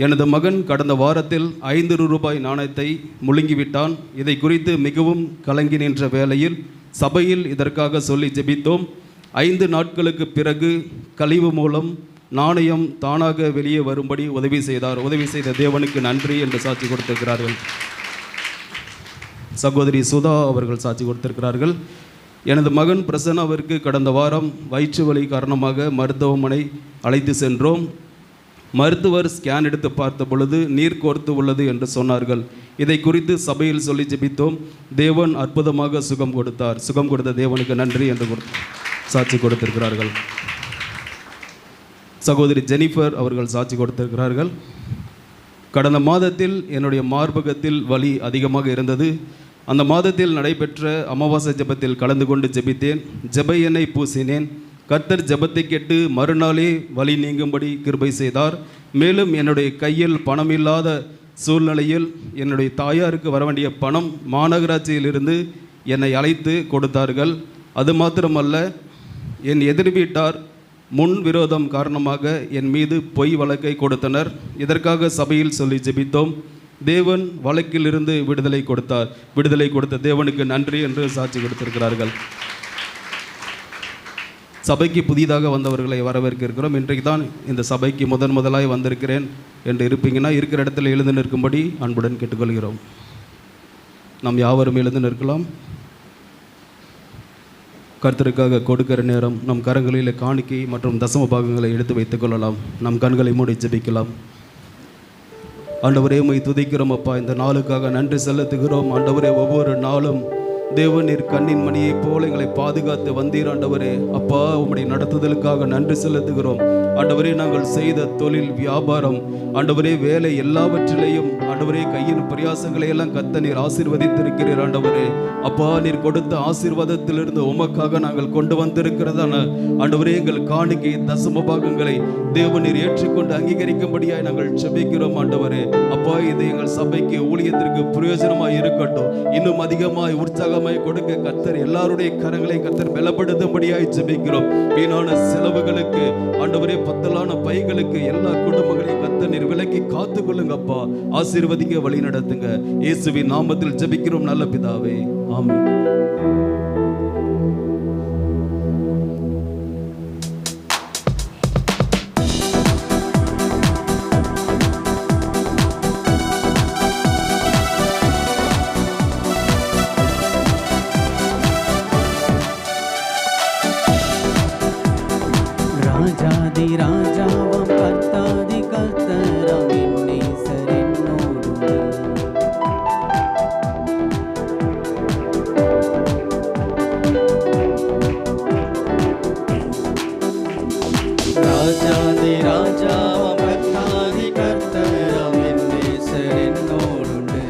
எனது மகன் கடந்த வாரத்தில் 5 ரூபாய் நாணயத்தை முழுங்கிவிட்டான். இதை குறித்து மிகவும் கலங்கி நின்ற வேளையில் சபையில் இதற்காக சொல்லி ஜெபித்தோம். 5 நாட்களுக்கு பிறகு கழிவு மூலம் நாணயம் தானாக வெளியே வரும்படி உதவி செய்தார். உதவி செய்த தேவனுக்கு நன்றி என்று சாட்சி கொடுத்திருக்கிறார்கள். சகோதரி சுதா அவர்கள் சாட்சி கொடுத்திருக்கிறார்கள். எனது மகன் பிரசன்னாவிற்கு கடந்த வாரம் வயிற்று வலி காரணமாக மருத்துவமனை அழைத்து சென்றோம். மருத்துவர் ஸ்கேன் எடுத்து பார்த்த பொழுது நீர் கோர்த்து உள்ளது என்று சொன்னார்கள். இதை குறித்து சபையில் சொல்லி ஜெபித்தோம். தேவன் அற்புதமாக சுகம் கொடுத்தார். சுகம் கொடுத்த தேவனுக்கு நன்றி என்று சாட்சி கொடுத்திருக்கிறார்கள். சகோதரி ஜெனிஃபர் அவர்கள் சாட்சி கொடுத்திருக்கிறார்கள். கடந்த மாதத்தில் என்னுடைய மார்பகத்தில் வலி அதிகமாக இருந்தது. அந்த மாதத்தில் நடைபெற்ற அமாவாசை ஜெபத்தில் கலந்து கொண்டு ஜெபித்தேன். ஜெப எண்ணெய் பூசினேன். கர்த்தர் ஜெபத்தை கேட்டு மறுநாளே வலி நீங்கும்படி கிருபை செய்தார். மேலும் என்னுடைய கையில் பணம் இல்லாத சூழ்நிலையில் என்னுடைய தாயாருக்கு வர வேண்டிய பணம் மாநகராட்சியிலிருந்து என்னை அழைத்து கொடுத்தார்கள். அது மாத்திரமல்ல, என் எதிர் வீட்டார் முன் விரோதம் காரணமாக என் மீது பொய் வழக்கை கொடுத்தனர். இதற்காக சபையில் சொல்லி ஜெபித்தோம். தேவன் வழக்கிலிருந்து விடுதலை கொடுத்தார். விடுதலை கொடுத்த தேவனுக்கு நன்றி என்று சாட்சி கொடுத்திருக்கிறார்கள். சபைக்கு புதிதாக வந்தவர்களை வரவேற்க இருக்கிறோம். இன்றைக்கு தான் இந்த சபைக்கு முதலாய் வந்திருக்கிறேன் என்று இருப்பீங்கன்னா இருக்கிற இடத்துல எழுந்து நிற்கும்படி அன்புடன் கேட்டுக்கொள்கிறோம். நாம் யாவரும் எழுந்து நிற்கலாம். கர்த்தருக்காக கொடுக்கிற நேரம் நம் கரங்களில் காணிக்கை மற்றும் தசம பாகங்களை எடுத்து வைத்துக் கொள்ளலாம். நம் கண்களை மூடி ஜெபிக்கலாம். ஆண்டவரே, உம்மை துதிக்கிறோம் அப்பா. இந்த நாளுக்காக நன்றி செலுத்துகிறோம். ஆண்டவரே, ஒவ்வொரு நாளும் தேவநீர் கண்ணின் மணியைப் போல எங்களை பாதுகாத்து வந்தீர் ஆண்டவரே. அப்பா, உம்முடைய நடத்துதலுக்காக நன்றி செலுத்துகிறோம் ஆண்டவரே. நாங்கள் செய்த தொழில், வியாபாரம், ஆண்டவரே வேலை, எல்லாவற்றிலையும் ஆண்டவரே கையின் பிரயாசங்களை எல்லாம் கத்த நீர் ஆசீர்வதித்திருக்கிறீர் ஆண்டவரே. அப்பா, நீர் கொடுத்த ஆசீர்வாதத்திலிருந்து உமக்காக நாங்கள் கொண்டு வந்திருக்கிறதான ஆண்டவரே எங்கள் காணிக்கை, தசம பாகங்களை தேவநீர் ஏற்றுக்கொண்டு அங்கீகரிக்கும்படியாய் நாங்கள் ஜெபிக்கிறோம் ஆண்டவரே. அப்பா, இது எங்கள் சபைக்கு, ஊழியத்திற்கு பிரயோஜனமாய் இருக்கட்டும். இன்னும் அதிகமாய் உற்சாகமாய் கொடுக்க கர்த்தர் எல்லாருடைய கரங்களை கர்த்தர் பலப்படுத்தும்படியாய் ஜெபிக்கிறோம். வீணான செலவுகளுக்கு ஆண்டவரே, பத்தலான பைகளுக்கு எல்லா குடும்பங்களையும் கர்த்தர் நீர் விலக்கி காத்து கொள்ளுங்கப்பா. ஆசீர்வதிங்க, வழி நடத்துங்க. இயேசுவின் நாமத்தில் ஜெபிக்கிறோம் நல்ல பிதாவே, ஆமென். ராஜாதி ராஜாவாம் கர்த்தாதி கர்த்தராம் என் நேசர் என்னோடுண்டு. ராஜாதி ராஜாவாம் கர்த்தாதி கர்த்தராம் என் நேசர் என்னோடுண்டு.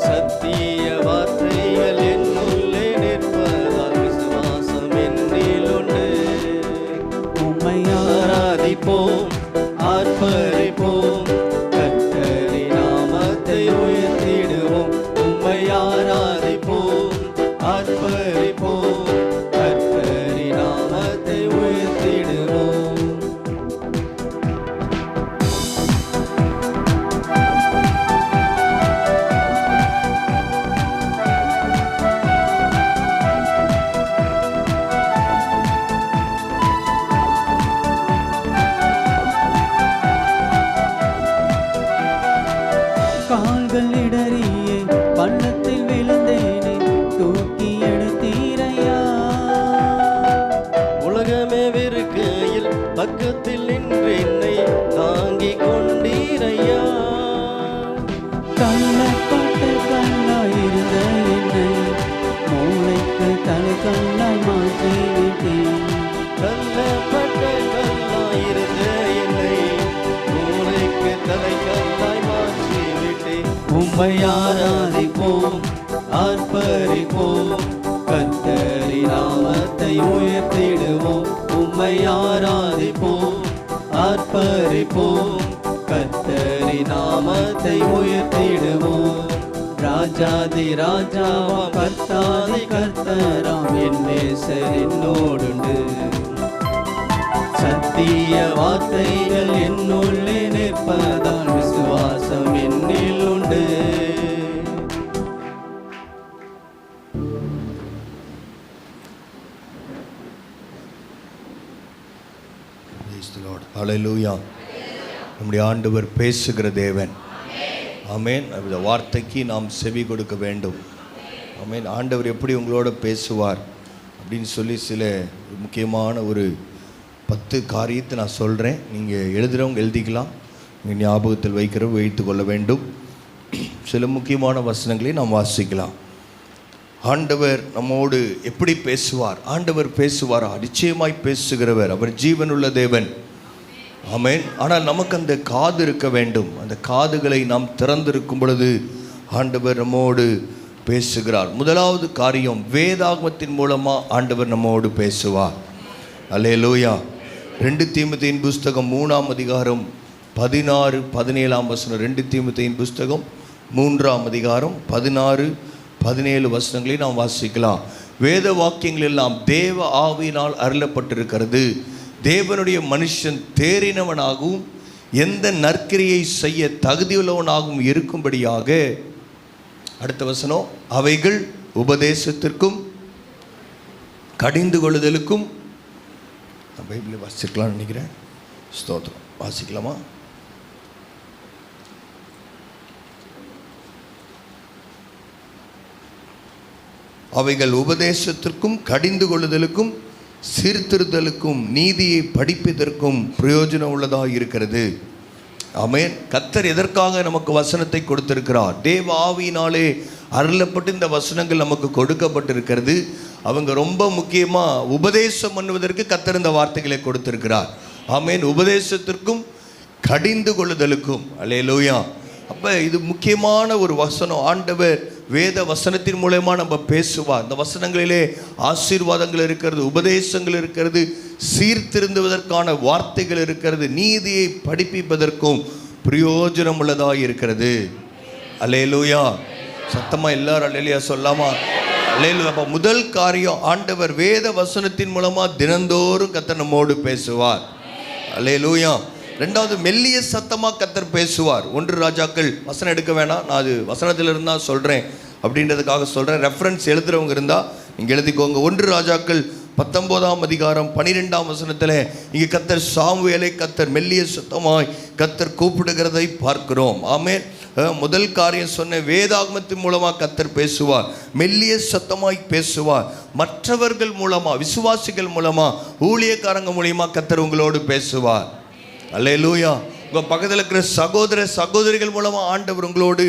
சத்திய வார்த்தைகள் என்னுள்ளே நிற்பதால் விசுவாசம் என்னில் உண்டு. உம்மை ஆராதிப்போம், ஆர்ப்பரிப்போம், கர்த்தரின் நாமத்தை உயர்த்திடுவோம். உம்மை ஆராதிப்போம், ஆர்ப்பரிப்போம், கர்த்தரின் நாமத்தை உயர்த்திடுவோம். கால்கள் இடறியே பள்ளத்தில் விழுந்தேனே, தூக்கி எடுத்தீரையா. உலகமே வெறுக்கையில் பக்கத்தில் நின்று என்னை தாங்கிக் கொண்டீரையா. தள்ளப்பட்ட கல்லாயிருந்த என்னை மூளைக்கு தலை கல்லாய் மாற்றிவிட்டேன். தள்ளப்பட்ட கல்லாயிருந்த என்னை மூளைக்கு தலை கல்லாய் மாற்றிவிட்டேன். உம்மை ஆராதிப்போம், ஆர்ப்பரிப்போம், கர்த்தரின் நாமத்தை உயர்த்திடுவோம். உம்மை ஆராதிப்போம், ஆர்ப்பரிப்போம், கர்த்தரின் நாமத்தை உயர்த்திடுவோம். ராஜாதி ராஜாவாம் கர்த்தாதி கர்த்தராம் என் நேசர் என்னோடுண்டு. சத்திய வார்த்தைகள் என்னுள்ளே நிற்பதால் விசுவாசம் என்னில் உண்டு. Praise the Lord. Hallelujah. நம்முடைய ஆண்டவர் பேசுகிற தேவன். ஆமென். அந்த வார்த்தைக்கு நாம் செவி கொடுக்க வேண்டும். ஆமென். ஆண்டவர் எப்படி உங்களோட பேசுவார் அப்படின்னு சொல்லி சில முக்கியமான ஒரு 10 காரியத்தை நான் சொல்கிறேன். நீங்கள் எழுதுகிறவங்க எழுதிக்கலாம், நீங்கள் ஞாபகத்தில் வைத்து கொள்ள வேண்டும். சில முக்கியமான வசனங்களை நாம் வாசிக்கலாம். ஆண்டவர் நம்மோடு எப்படி பேசுவார்? ஆண்டவர் பேசுவார், நிச்சயமாய் பேசுகிறவர். அவர் ஜீவனுள்ள தேவன். ஆமென். ஆனால் நமக்கு அந்த காது இருக்க வேண்டும். அந்த காதுகளை நாம் திறந்திருக்கும் பொழுது ஆண்டவர் நம்மோடு பேசுகிறார். முதலாவது காரியம், வேதாகமத்தின் மூலமாக ஆண்டவர் நம்மோடு பேசுவார். அல்லேலூயா. 2 தீமோத்தேயின் புஸ்தகம் 3ஆம் அதிகாரம் 16-17 வசனம். 2 தீமோத்தேயின் புஸ்தகம் 3ஆம் அதிகாரம் 16-17 வசனங்களை நாம் வாசிக்கலாம். வேத வாக்கியங்கள் எல்லாம் தேவ ஆவியினால் அருளப்பட்டிருக்கிறது. தேவனுடைய மனுஷன் தேறினவனாகவும் எந்த நற்கிரியை செய்ய தகுதியுள்ளவனாகவும் இருக்கும்படியாக, அடுத்த வசனம், அவைகள் உபதேசத்திற்கும் கடிந்து கொள்ளுதலுக்கும், பைபிளில் வாசிக்கலாம்னு நினைக்கிறேன். ஸ்தோத்திரம். வாசிக்கலாமா? அவைகள் உபதேசத்திற்கும் கடிந்து கொள்ளுதலுக்கும் சீர்திருத்தலுக்கும் நீதியை படிப்பதற்கும் பிரயோஜனம் உள்ளதாக இருக்கிறது. ஆமென். கர்த்தர் எதற்காக நமக்கு வசனத்தை கொடுத்திருக்கிறார்? தேவ ஆவியினாலே அருளப்பட்டு இந்த வசனங்கள் நமக்கு கொடுக்கப்பட்டிருக்கிறது. அவங்க ரொம்ப முக்கியமாக உபதேசம் பண்ணுவதற்கு கர்த்தர் இந்த வார்த்தைகளை கொடுத்திருக்கிறார். ஆமென். உபதேசத்திற்கும் கடிந்து கொள்ளுதலுக்கும். அல்லேலூயா. அப்போ இது முக்கியமான ஒரு வசனம். ஆண்டவர் வேத வசனத்தின் மூலமாக நம்ம பேசுவார். இந்த வசனங்களிலே ஆசீர்வாதங்கள் இருக்கிறது, உபதேசங்கள் இருக்கிறது, சீர்திருந்துவதற்கான வார்த்தைகள் இருக்கிறது, நீதியை படிப்பிப்பதற்கும் பிரயோஜனம் உள்ளதாக இருக்கிறது. அல்லேலூயா. சத்தமாக எல்லாரும் அல்லேலூயா சொல்லாமா? அல்லேலூயா. அப்போ முதல் காரியம், ஆண்டவர் வேத வசனத்தின் மூலமாக தினந்தோறும் கர்த்தர் நம்மோடு பேசுவார். அல்லேலூயா. ரெண்டாவது, மெல்லிய சத்தமாக கர்த்தர் பேசுவார். 1 ராஜாக்கள் வசனம் எடுக்க வேணாம், நான் அது வசனத்தில் இருந்தால் சொல்கிறேன் அப்படின்றதுக்காக சொல்கிறேன். ரெஃபரன்ஸ் எழுதுகிறவங்க இருந்தால் நீங்கள் எழுதிக்கோங்க. 1 ராஜாக்கள் 19ஆம் அதிகாரம் 12ஆம் வசனத்தில் இங்கே கர்த்தர் சாமுவேலை கர்த்தர் மெல்லிய சத்தமாய் கர்த்தர் கூப்பிடுகிறதை பார்க்கிறோம். ஆமென். முதல் காரியம் சொன்ன, வேதாகமத்தின் மூலமாக கர்த்தர் பேசுவார், மெல்லிய சத்தமாய் பேசுவார். மற்றவர்கள் மூலமாக, விசுவாசிகள் மூலமாக, ஊழியக்காரங்க மூலியமாக கர்த்தர் உங்களோடு பேசுவார். அல்லேலூயா. உங்கள் பக்கத்தில் இருக்கிற சகோதர சகோதரிகள் மூலமாக ஆண்டவர் உங்களோடு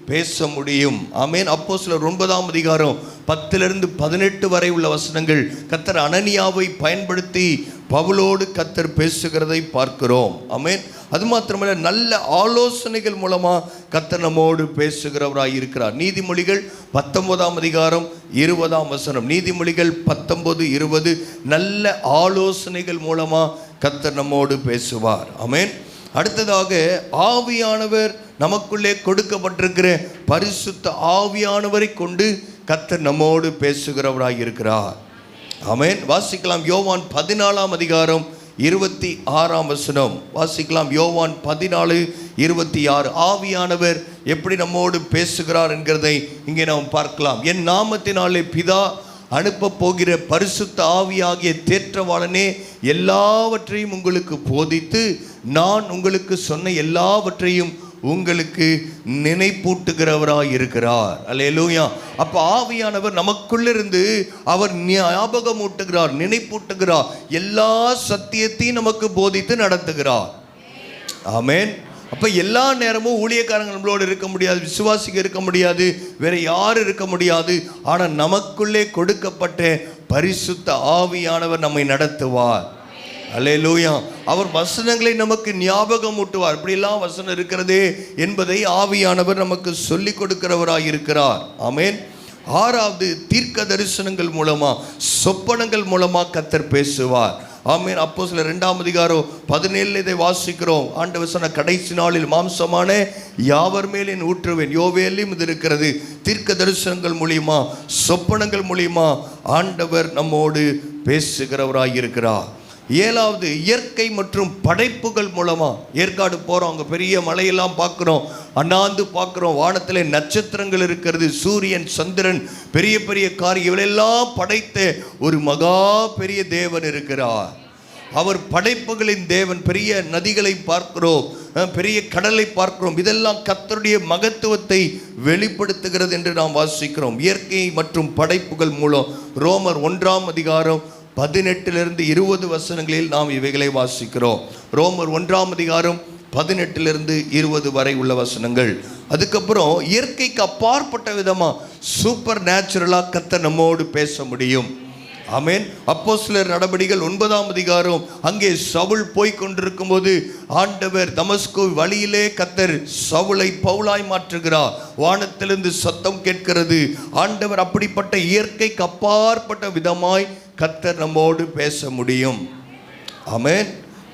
பேச முடியும். ஆமென். அப்போஸ்தலர் 9ஆம் அதிகாரம் 10 to 18 வரை உள்ள வசனங்கள் கர்த்தர் அனனியாவை பயன்படுத்தி பவுலோடு கர்த்தர் பேசுகிறதை பார்க்கிறோம். ஆமென். அது மாத்திரமல்ல, நல்ல ஆலோசனைகள் மூலமாக கர்த்தர் நம்மோடு பேசுகிறவராய் இருக்கிறார். நீதிமொழிகள் 19ஆம் அதிகாரம் 20ஆம் வசனம். நீதிமொழிகள் 19:20. நல்ல ஆலோசனைகள் மூலமாக கர்த்தர் நம்மோடு பேசுவார். ஆமென். அடுத்ததாக, ஆவியானவர் நமக்குள்ளே கொடுக்கப்பட்டிருக்கிற பரிசுத்த ஆவியானவரை கொண்டு கர்த்தர் நம்மோடு பேசுகிறவராய் இருக்கிறார். ஆமென். வாசிக்கலாம் யோவான் 14ஆம் அதிகாரம் 26ஆம் வசனம். வாசிக்கலாம் யோவான் 14:26. ஆவியானவர் எப்படி நம்மோடு பேசுகிறார் என்கிறதை இங்கே நாம் பார்க்கலாம். என் நாமத்தினாலே பிதா அனுப்ப போகிற பரிசுத்த ஆவியாகிய தேற்றவாளனே எல்லாவற்றையும் உங்களுக்கு போதித்து நான் உங்களுக்கு சொன்ன எல்லாவற்றையும் உங்களுக்கு நினைப்பூட்டுகிறவராய் இருக்கிறார். அல்லேலூயா. அப்போ ஆவியானவர் நமக்குள்ளிருந்து அவர் ஞாபகம் ஊட்டுகிறார், நினைப்பூட்டுகிறார், எல்லா சத்தியத்தையும் நமக்கு போதித்து நடத்துகிறார். ஆமென். அப்போ எல்லா நேரமும் ஊழியக்காரங்க நம்மளோடு இருக்க முடியாது, விசுவாசிங்க இருக்க முடியாது, வேற யாரும் இருக்க முடியாது. ஆனால் நமக்குள்ளே கொடுக்கப்பட்ட பரிசுத்த ஆவியானவர் நம்மை நடத்துவார். அல்லேலூயா. அவர் வசனங்களை நமக்கு ஞாபகம் ஊட்டுவார். இப்படியெல்லாம் வசனம் இருக்கிறதே என்பதை ஆவியானவர் நமக்கு சொல்லிக் கொடுக்கிறவராய் இருக்கிறார். ஆமென். 6வது, தீர்க்க தரிசனங்கள் மூலமா, சொப்பனங்கள் மூலமா கர்த்தர் பேசுவார். ஆமென். அப்போஸ்தலர் 2ஆம் அதிகாரம் 17 இதை வாசிக்கிறோம். ஆண்டவர் சொன்ன, கடைசி நாளில் மாம்சமான யாவர் மேல் என் ஊற்றுவேன். யோவேலிலும் இது இருக்கிறது. தீர்க்க தரிசனங்கள் மூலியமா, சொப்பனங்கள் மூலியமா ஆண்டவர் நம்மோடு பேசுகிறவராய் இருக்கிறார். 7வது, இயற்கை மற்றும் படைப்புகள் மூலமா. ஏற்காடு போகிறோம், அங்கே பெரிய மலையெல்லாம் பார்க்குறோம், அண்ணாந்து பார்க்குறோம், வானத்தில் நட்சத்திரங்கள் இருக்கிறது, சூரியன் சந்திரன், பெரிய பெரிய காரியம், இவளெல்லாம் படைத்த ஒரு மகா பெரிய தேவன் இருக்கிறார். அவர் படைப்புகளின் தேவன். பெரிய நதிகளை பார்க்கிறோம், பெரிய கடலை பார்க்கிறோம். இதெல்லாம் கர்த்தருடைய மகத்துவத்தை வெளிப்படுத்துகிறது என்று நாம் வாசிக்கிறோம். இயற்கை மற்றும் படைப்புகள் மூலம் ரோமர் 1ஆம் அதிகாரம் 18 to 20 வசனங்களில் நாம் இவைகளை வாசிக்கிறோம். ரோமர் 1ஆம் அதிகாரம் 18 to 20 வரை உள்ள வசனங்கள். அதுக்கப்புறம் இயற்கைக்கு அப்பாற்பட்ட விதமாக சூப்பர் நேச்சுரலாக கர்த்தர் நம்மோடு பேச முடியும். ஆமென். அப்போஸ்தலர் நடபடிகள் 9ஆம் அதிகாரம், அங்கே சவுல் போய் கொண்டிருக்கும் போது ஆண்டவர் தமஸ்கு வழியிலே கர்த்தர் சவுலை பவுலாய் மாற்றுகிறார். வானத்திலிருந்து சத்தம் கேட்கிறது. ஆண்டவர் அப்படிப்பட்ட இயற்கைக்கு அப்பாற்பட்ட விதமாய் கர்த்தர் நம்மோடு பேச முடியும். ஆமென்.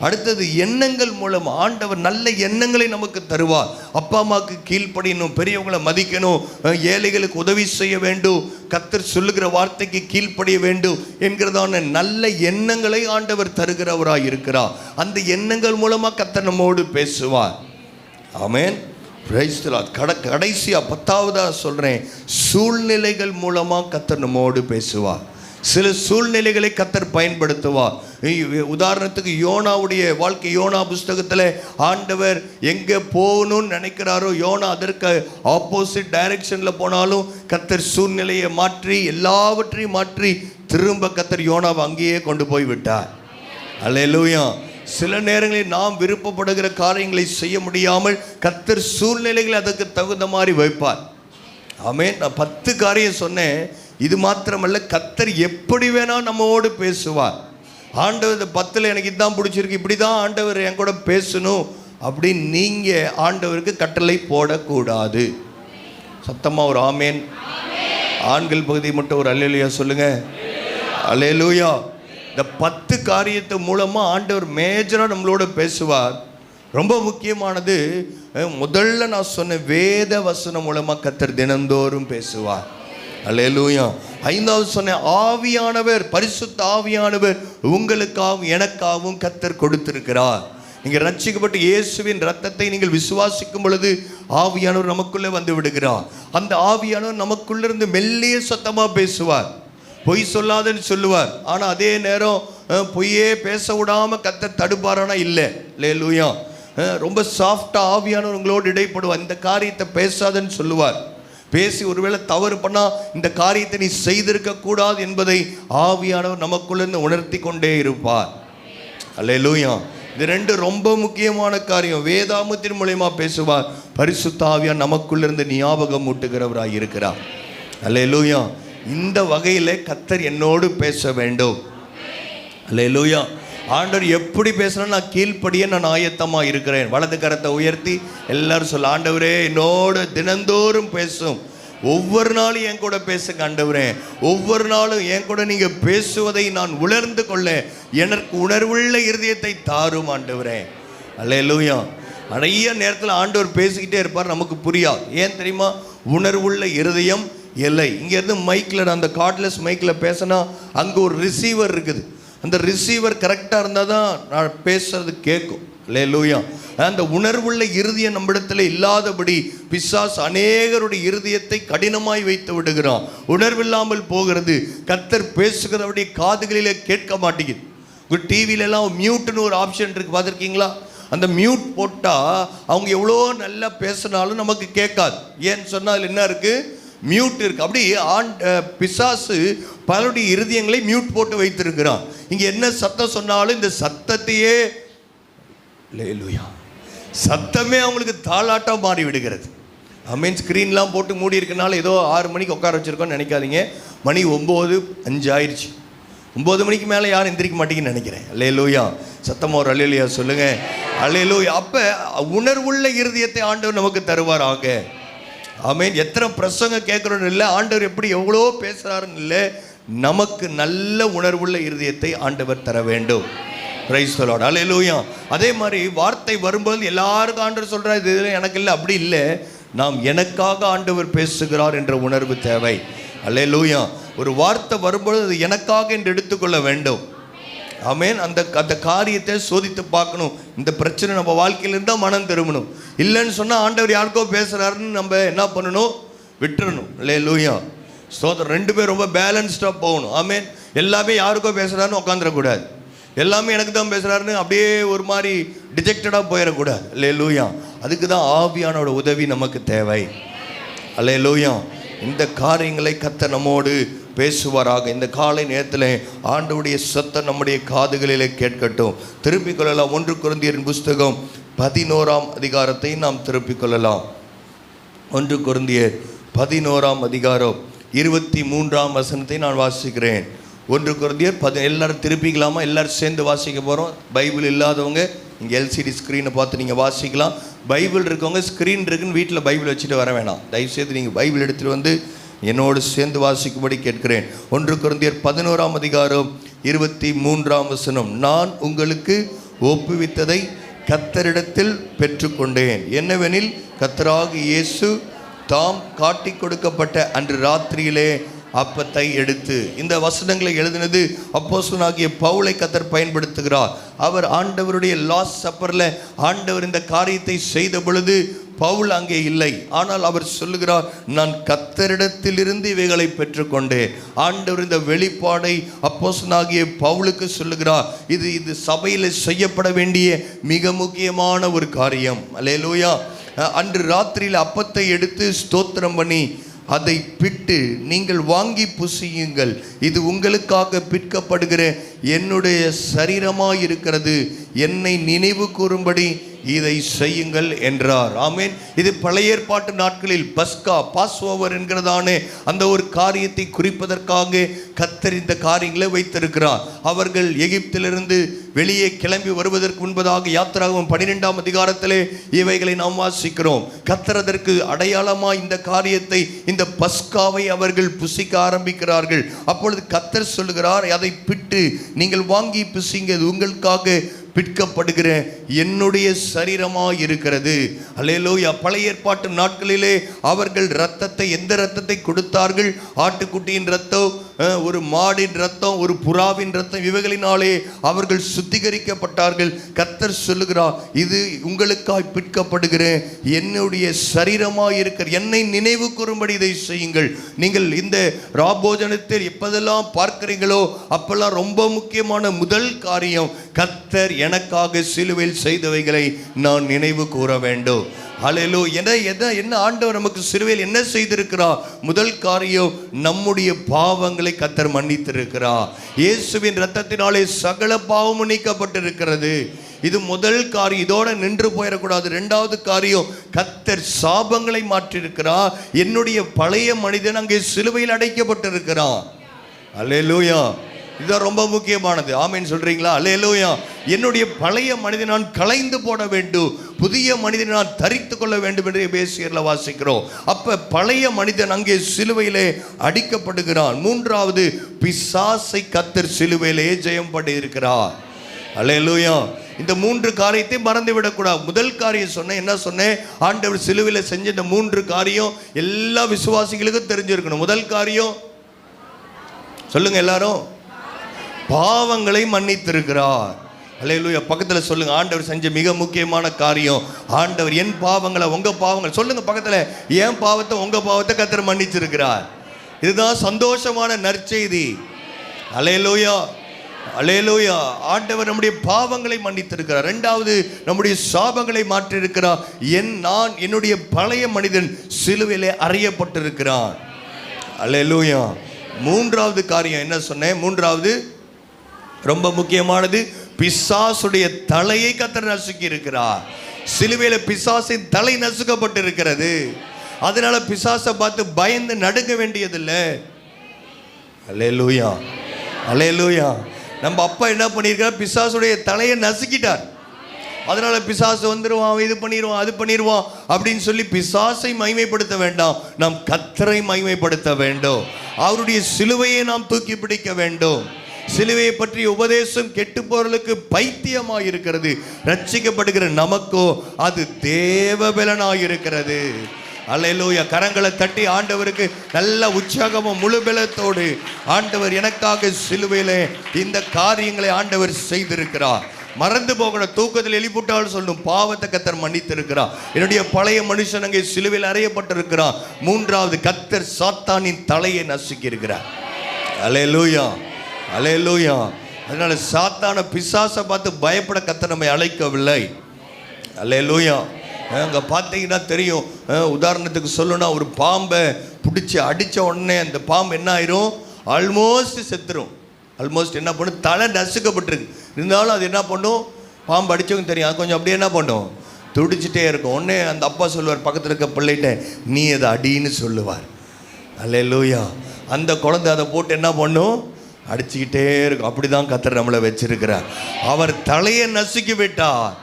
அடுத்தது, எண்ணங்கள் மூலம் ஆண்டவர் நல்ல எண்ணங்களை நமக்கு தருவார். அப்பா அம்மாவுக்கு கீழ்ப்படியணும், பெரியவங்களை மதிக்கணும், ஏழைகளுக்கு உதவி செய்ய வேண்டும், கர்த்தர் சொல்லுகிற வார்த்தைக்கு கீழ்ப்படிய வேண்டும் என்கிறதான நல்ல எண்ணங்களை ஆண்டவர் தருகிறவராய் இருக்கிறார். அந்த எண்ணங்கள் மூலமாக கர்த்தர் நம்மோடு பேசுவார். ஆமென். Praise the lord. கடைசியாக 10வதாக சொல்கிறேன், சூழ்நிலைகள் மூலமாக கர்த்தர் நம்மோடு பேசுவார். சில சூழ்நிலைகளை கர்த்தர் பயன்படுத்துவார். உதாரணத்துக்கு யோனாவுடைய வாழ்க்கை. யோனா புஸ்தகத்தில் ஆண்டவர் எங்கே போகணும்னு நினைக்கிறாரோ, யோனா அதற்கு ஆப்போசிட் டைரக்ஷனில் போனாலும் கர்த்தர் சூழ்நிலையை மாற்றி, எல்லாவற்றையும் மாற்றி திரும்ப கர்த்தர் யோனாவை அங்கேயே கொண்டு போய் விட்டார். அல்லேலூயா. சில நேரங்களில் நாம் விருப்பப்படுகிற காரியங்களை செய்ய முடியாமல் கர்த்தர் சூழ்நிலைகளை அதுக்கு தகுந்த மாதிரி வைப்பார். ஆமென். நான் 10 காரியம் சொன்னேன். இது மாத்திரமல்ல, கர்த்தர் எப்படி வேணா நம்மோடு பேசுவார். ஆண்டவர் இந்த 10ல் எனக்கு இதுதான் பிடிச்சிருக்கு, இப்படி தான் ஆண்டவர் என் கூட பேசணும் அப்படின்னு நீங்கள் ஆண்டவருக்கு கட்டளை போடக்கூடாது. சத்தமாக ஒரு ஆமேன். ஆண்கள் பகுதி மட்டும் ஒரு அல்லேலூயா சொல்லுங்க. அல்லேலூயா. இந்த 10 காரியத்து மூலமாக ஆண்டவர் மேஜராக நம்மளோட பேசுவார். ரொம்ப முக்கியமானது, முதல்ல நான் சொன்ன வேத வசனம் மூலமாக கர்த்தர் தினந்தோறும் பேசுவார். அல்லேலூயா. 5வது சொன்ன ஆவியானவர், பரிசுத்த ஆவியானவர் உங்களுக்காகவும் எனக்காகவும் கர்த்தர் கொடுத்திருக்கிறார். நீங்கள் ரட்சிக்கப்பட்டு இயேசுவின் ரத்தத்தை நீங்கள் விசுவாசிக்கும் பொழுது ஆவியானவர் நமக்குள்ளே வந்து விடுகிறார். அந்த ஆவியானவர் நமக்குள்ளிருந்து மெல்லிய சத்தமாக பேசுவார். பொய் சொல்லாதன்னு சொல்லுவார். ஆனால் அதே நேரம் பொய்யே பேச விடாமல் கர்த்தர் தடுப்பாரானா இல்லை. அல்லேலூயா. ரொம்ப சாஃப்டாக ஆவியானவர் உங்களோடு இடைப்படுவார். இந்த காரியத்தை பேசாதன்னு சொல்லுவார். பேசி ஒருவேளை தவறு பண்ணால் இந்த காரியத்தை நீ செய்திருக்க கூடாது என்பதை ஆவியானவர் நமக்குள்ளேருந்து உணர்த்தி கொண்டே இருப்பார். அல்லேலூயா. இது 2 ரொம்ப முக்கியமான காரியம். வேதாமத்தின் மூலமா பேசுவார். பரிசுத்த ஆவியார் நமக்குள்ளிருந்து ஞாபகம் ஊட்டுகிறவராக இருக்கிறார். அல்லேலூயா. இந்த வகையில் கர்த்தர் என்னோடு பேச வேண்டும். அல்லேலூயா. ஆண்டவர் எப்படி பேசணும், நான் கீழ்ப்படியே நான் ஆயத்தமாக இருக்கிறேன். வலது கரத்தை உயர்த்தி எல்லாரும் சொல்ல, ஆண்டவரே என்னோடு தினந்தோறும் பேசும். ஒவ்வொரு நாளும் என் கூட பேசுங்க ஆண்டவரே. ஒவ்வொரு நாளும் என் கூட நீங்கள் பேசுவதை நான் உணர்ந்து கொள்ள எனக்கு உணர்வுள்ள இருதயத்தை தாரும் ஆண்டவரே. அல்லேலூயா. நிறைய நேரத்தில் ஆண்டவர் பேசிக்கிட்டே இருப்பார், நமக்கு புரியாது. ஏன் தெரியுமா? உணர்வுள்ள இருதயம் இல்லை. இங்கேருந்து மைக்கில், அந்த கார்ட்லெஸ் மைக்கில் பேசினா அங்கே ஒரு ரிசீவர் இருக்குது. அந்த ரிசீவர் கரெக்டாக இருந்தால் தான் நான் பேசுறது கேட்கும். அல்லேலூயா. அந்த உணர்வுள்ள இருதயம் நம்மிடத்தில் இல்லாதபடி பிசாசு அநேகருடைய இருதயத்தை கடினமாய் வைத்து விடுகிறான். உணர்வில்லாமல் போகிறது. கர்த்தர் பேசுகிறபடி காதுகளிலே கேட்க மாட்டேங்குது. ஒரு டிவிலெல்லாம் மியூட்னு ஒரு ஆப்ஷன் இருக்குது, பார்த்துருக்கீங்களா? அந்த மியூட் போட்டால் அவங்க எவ்வளோ நல்லா பேசினாலும் நமக்கு கேட்காது. ஏன்னு சொன்னால் அதில் என்ன இருக்குது? மியூட் இருக்குது. அப்படி பிசாசு பலருடைய இருதயங்களை மியூட் போட்டு வைத்திருக்கிறான். இங்கே என்ன சத்தம் சொன்னாலும் இந்த சத்தத்தையே, அல்லேலூயா, சத்தமே அவங்களுக்கு தாளாட்டம் மாறி விடுகிறது. ஸ்க்ரீன்லாம் போட்டு மூடி இருக்கனால ஏதோ 6 மணிக்கு உட்கார வச்சுருக்கோன்னு நினைக்காதீங்க. மணி 9:05 ஆயிடுச்சு. 9 மணிக்கு மேலே யாரும் எந்திரிக்க மாட்டேங்கன்னு நினைக்கிறேன். அல்லேலூயா. சத்தமாக ஒரு அல்லேலூயா சொல்லுங்க. அல்லேலூயா. அப்போ உணர்வுள்ள இருதயத்தை ஆண்டவர் நமக்கு தருவாராக. ஆமென். எத்தனை பிரசங்க கேட்குறோன்னு இல்லை, ஆண்டவர் எப்படி எவ்வளோ பேசுகிறாருன்னு இல்லை, நமக்கு நல்ல உணர்வுள்ள இருதயத்தை ஆண்டவர் தர வேண்டும். Praise the lord. அல்லேலூயா. அதே மாதிரி வார்த்தை வரும்போது எல்லாருக்கும் ஆண்டவர் சொல்கிறார், இது எனக்கு இல்லை, அப்படி இல்லை. நாம் எனக்காக ஆண்டவர் பேசுகிறார் என்ற உணர்வு தேவை. அல்லேலூயா. ஒரு வார்த்தை வரும்பொழுது அது எனக்காக என்று எடுத்துக்கொள்ள வேண்டும். ஆமென். அந்த காரியத்தை சோதித்து பார்க்கணும். இந்த பிரச்சனை நம்ம வாழ்க்கையில் இருந்தால் மனம் திரும்பணும். இல்லைன்னு சொன்னால் ஆண்டவர் யாருக்கோ பேசுகிறாருன்னு நம்ம என்ன பண்ணணும்? விட்டுறணும். அல்லேலூயா. ஸ்தோத்திரம். 2 பேர் ரொம்ப பேலன்ஸ்டாக போகணும். ஆமென். எல்லாமே யாருக்கோ பேசுகிறாருன்னு உட்காந்துடக்கூடாது. எல்லாமே எனக்கு தான் பேசுகிறாருன்னு அப்படியே ஒரு மாதிரி டிஜெக்டடாக போயிடக்கூடாது. அல்லேலூயா. அதுக்கு தான் ஆவியானோட உதவி நமக்கு தேவை. அல்லேலூயா. இந்த காரியங்களை கர்த்தர் நம்மோடு பேசுவாராக. இந்த காலை நேரத்தில் ஆண்டவருடைய சத்தம் நம்முடைய காதுகளிலே கேட்கட்டும். திருப்பிக் கொள்ளலாம். 1 கொரிந்தியரின் புஸ்தகம் 11ஆம் அதிகாரத்தை நாம் திருப்பிக் கொள்ளலாம். 1 கொரிந்தியர் 11ஆம் அதிகாரம் 23ஆம் வசனத்தை நான் வாசிக்கிறேன். 1 கொரிந்தியர் எல்லாரும் திருப்பிக்கலாமா? எல்லாரும் சேர்ந்து வாசிக்க போகிறோம். பைபிள் இல்லாதவங்க இங்கே எல்சிடி ஸ்க்ரீனை பார்த்து நீங்கள் வாசிக்கலாம். பைபிள் இருக்கவங்க ஸ்க்ரீன் இருக்குன்னு வீட்டில் பைபிள் வச்சுட்டு வர வேணாம். தயவுசெய்து நீங்கள் பைபிள் எடுத்துகிட்டு வந்து என்னோடு சேர்ந்து வாசிக்கும்படி கேட்கிறேன். 1 கொரிந்தியர் 11ஆம் அதிகாரம் 23ஆம் வசனம். நான் உங்களுக்கு ஒப்புவித்ததை கர்த்தரிடத்தில் பெற்றுக்கொண்டேன். என்னவெனில், கர்த்தராகிய இயேசு தாம் காட்டி கொடுக்கப்பட்ட அன்று ராத்திரியிலே அப்பத்தை எடுத்து. இந்த வசனங்களை எழுதினது அப்போஸ்தலனாகிய பவுலை கர்த்தர் பயன்படுத்துகிறார். அவர் ஆண்டவருடைய லாஸ்ட் சப்பரில் ஆண்டவர் இந்த காரியத்தை செய்த பொழுது பவுல் அங்கே இல்லை. ஆனால் அவர் சொல்லுகிறார், நான் கர்த்தரிடத்திலிருந்து இவைகளை பெற்றுக்கொண்டேன். ஆண்டவர் இந்த வெளிப்பாடை அப்போஸ்தலனாகிய பவுலுக்கு சொல்லுகிறார். இது சபையில் செய்யப்பட வேண்டிய மிக முக்கியமான ஒரு காரியம். அல்லேலூயா. அன்று ராத்திரியில் அப்பத்தை எடுத்து ஸ்தோத்திரம் பண்ணி அதை பிட்டு நீங்கள் வாங்கி புசியுங்கள், இது உங்களுக்காக பிற்கப்படுகிற என்னுடைய சரீரமாய் இருக்கிறது, என்னை நினைவு கூறும்படி இதை செய்யுங்கள் என்றார். ஆமென். இது பழைய ஏற்பாட்டு நாட்களில் பஸ்கா, பாஸ் ஓவர் என்கிறதான அந்த ஒரு காரியத்தை குறிப்பதற்காக கர்த்தர் இந்த காரியங்களை வைத்திருக்கிறார். அவர்கள் எகிப்திலிருந்து வெளியே கிளம்பி வருவதற்கு முன்பதாக யாத்திராகமம் 12ஆம் அதிகாரத்திலே இவைகளை நாம் வாசிக்கிறோம். கர்த்தர் அதற்கு அடையாளமாய் இந்த காரியத்தை, இந்த பஸ்காவை அவர்கள் புசிக்க ஆரம்பிக்கிறார்கள். அப்பொழுது கர்த்தர் சொல்லுகிறார், அதை பிட்டு நீங்கள் வாங்கி புசிங்க, இது உங்களுக்காக பிற்கப்படுகிற என்னுடைய சரீரமாய் இருக்கிறது. அல்லேலூயா. பழைய ஏற்பாட்டு நாட்களிலே அவர்கள் இரத்தத்தை, எந்த இரத்தத்தை கொடுத்தார்கள்? ஆட்டுக்குட்டியின் இரத்தம், ஒரு மாடின் இரத்தம், ஒரு புறாவின் இரத்தம், இவைகளினாலே அவர்கள் சுத்திகரிக்கப்பட்டார்கள். கர்த்தர் சொல்லுகிறார், இது உங்களுக்காய் பிற்கப்படுகிற என்னுடைய சரீரமாய் இருக்கிற, என்னை நினைவு கூறும்படி இதை செய்யுங்கள். நீங்கள் இந்த ராபோஜனத்தில் எப்போதெல்லாம் பார்க்கிறீங்களோ அப்பெல்லாம் ரொம்ப முக்கியமான முதல் காரியம், கர்த்தர் எனக்காக சிலுவையில் செய்தவைகளை நான் நினைவு கூற வேண்டும். ஹல்லேலூயா. என்ன ஆண்டவர் நமக்கு சிலுவையில் என்ன செய்திருக்கிறார்? முதல் காரியம், நம்முடைய பாவங்களை கர்த்தர் மன்னித்திருக்கிறார். இயேசுவின் இரத்தத்தினாலே சகல பாவமும் நீக்கப்பட்டிருக்கிறது. இது முதல் காரியம். இதோட நின்று போயிடக்கூடாது. இரண்டாவது காரியம், கர்த்தர் சாபங்களை மாற்றியிருக்கிறார். என்னுடைய பழைய மனிதன் அங்கே சிலுவையில் அடைக்கப்பட்டிருக்கிறான். ஹல்லேலூயா. இதுதான் ரொம்ப முக்கியமானது. ஆமென் சொல்றீங்களா? அல்லேலூயா. என்னுடைய பழைய மனிதனை நான் களைந்து போட வேண்டும், புதிய மனிதனை நான் தரித்து கொள்ள வேண்டும் என்று எபேசியர்ல வாசிக்கிறோம். அப்ப பழைய மனிதன் அங்கே சிலுவையிலே அடிக்கப்படுகிறான். மூன்றாவது, பிசாசை கர்த்தர் சிலுவையிலே ஜெயம் பண்ணி இருக்கிறார். அல்லேலூயா. இந்த மூன்று காரியத்தை மறந்து விடக்கூடாது. முதல் காரியம் சொன்னேன், என்ன சொன்னேன்? ஆண்டவர் சிலுவையில செஞ்ச இந்த மூன்று காரியம் எல்லா விசுவாசிகளுக்கும் தெரிஞ்சிருக்கணும். முதல் காரியம் சொல்லுங்க எல்லாரும், பாவங்களை மன்னித்திருக்கிறார். அல்லேலூயா. பக்கத்தில் சொல்லுங்க, ஆண்டவர் செஞ்ச மிக முக்கியமான காரியம், ஆண்டவர் என் பாவங்களை, உங்க பாவங்கள் சொல்லுங்க பக்கத்தில், என் பாவத்தை உங்க பாவத்தை கர்த்தர் மன்னிச்சிருக்கிறார். இதுதான் சந்தோஷமான நற்செய்தி. அல்லேலூயா. அல்லேலூயா. ஆண்டவர் நம்முடைய பாவங்களை மன்னித்திருக்கிறார். இரண்டாவது, நம்முடைய சாபங்களை மாற்றியிருக்கிறார். என்னுடைய பழைய மனிதன் சிலுவையிலே அறையப்பட்டிருக்கிறான். அல்லேலூயா. மூன்றாவது காரியம் என்ன சொன்னேன்? மூன்றாவது ரொம்ப முக்கியமானது, பிசாசுடைய தலையை கர்த்தர் நசுக்கி இருக்கிறார். சிலுவையில பிசாசின் தலை நசுக்கப்பட்டிருக்கிறது. அதனால பிசாசை பார்த்து பயந்து நடுங்க வேண்டியதில்லை. அல்லேலூயா. அல்லேலூயா. நம்ம அப்பா என்ன பண்ணியிருக்கார்? பிசாசுடைய தலையை நசுக்கிட்டார். அதனால பிசாசு வந்துடுவான், இது பண்ணிடுவான், அது பண்ணிடுவான் அப்படின்னு சொல்லி பிசாசை மகிமைப்படுத்த வேண்டாம், நாம் கர்த்தரை மகிமைப்படுத்த வேண்டும். அவருடைய சிலுவையை நாம் தூக்கி பிடிக்க வேண்டும். சிலுவையை பற்றி உபதேசம் கெட்டு போறதுக்கு பைத்தியமாய் இருக்கிறது. ரட்சிக்கப்படுகிற நமக்கோ அது தேவபலனாய் இருக்கிறது. அல்லேலூயா. கரங்களை தட்டி ஆண்டவருக்கு நல்ல உற்சாகமும் முழு பலத்தோடு, ஆண்டவர் எனக்காக சிலுவையிலே இந்த காரியங்களை ஆண்டவர் செய்திருக்கிறார். மறந்து போகணும். தூக்கத்தில் எழுப்பிட்டாலும் சொல்லணும், பாவத்தை கர்த்தர் மன்னித்திருக்கிறார். என்னுடைய பழைய மனுஷன் அங்கே சிலுவையில் அறையப்பட்டிருக்கிறார். மூன்றாவது, கர்த்தர் சாத்தானின் தலையை நசுக்கி இருக்கிறார். அல்லேலூயா. அல்லேலூயா. அதனால சாத்தான பிசாசை பார்த்து பயப்பட கர்த்தர் நம்மை அழைக்கவில்லை. அல்லேலூயா. அங்கே பார்த்தீங்கன்னா தெரியும். உதாரணத்துக்கு சொல்லணும்னா, ஒரு பாம்பை பிடிச்சி அடித்த உடனே அந்த பாம்பு என்ன ஆயிரும்? ஆல்மோஸ்ட் செத்துரும். ஆல்மோஸ்ட் என்ன பண்ணும்? தலை நசுக்கப்பட்டிருக்கு. இருந்தாலும் அது என்ன பண்ணும்? பாம்பு அடித்தவங்க தெரியும், அது கொஞ்சம் அப்படியே என்ன பண்ணும்? துடிச்சிட்டே இருக்கும். உடனே அந்த அப்பா சொல்லுவார், பக்கத்தில் இருக்க பிள்ளைகிட்ட, நீ அதை அடின்னு சொல்லுவார். அல்லேலூயா. அந்த குழந்தை அதை போட்டு என்ன பண்ணும்? அடிச்சுக்கிட்டே இருக்கும். அப்படிதான் கர்த்தர் நம்மளை வச்சிருக்கிறார். அவர் தலையை நசுக்கி விட்டார்.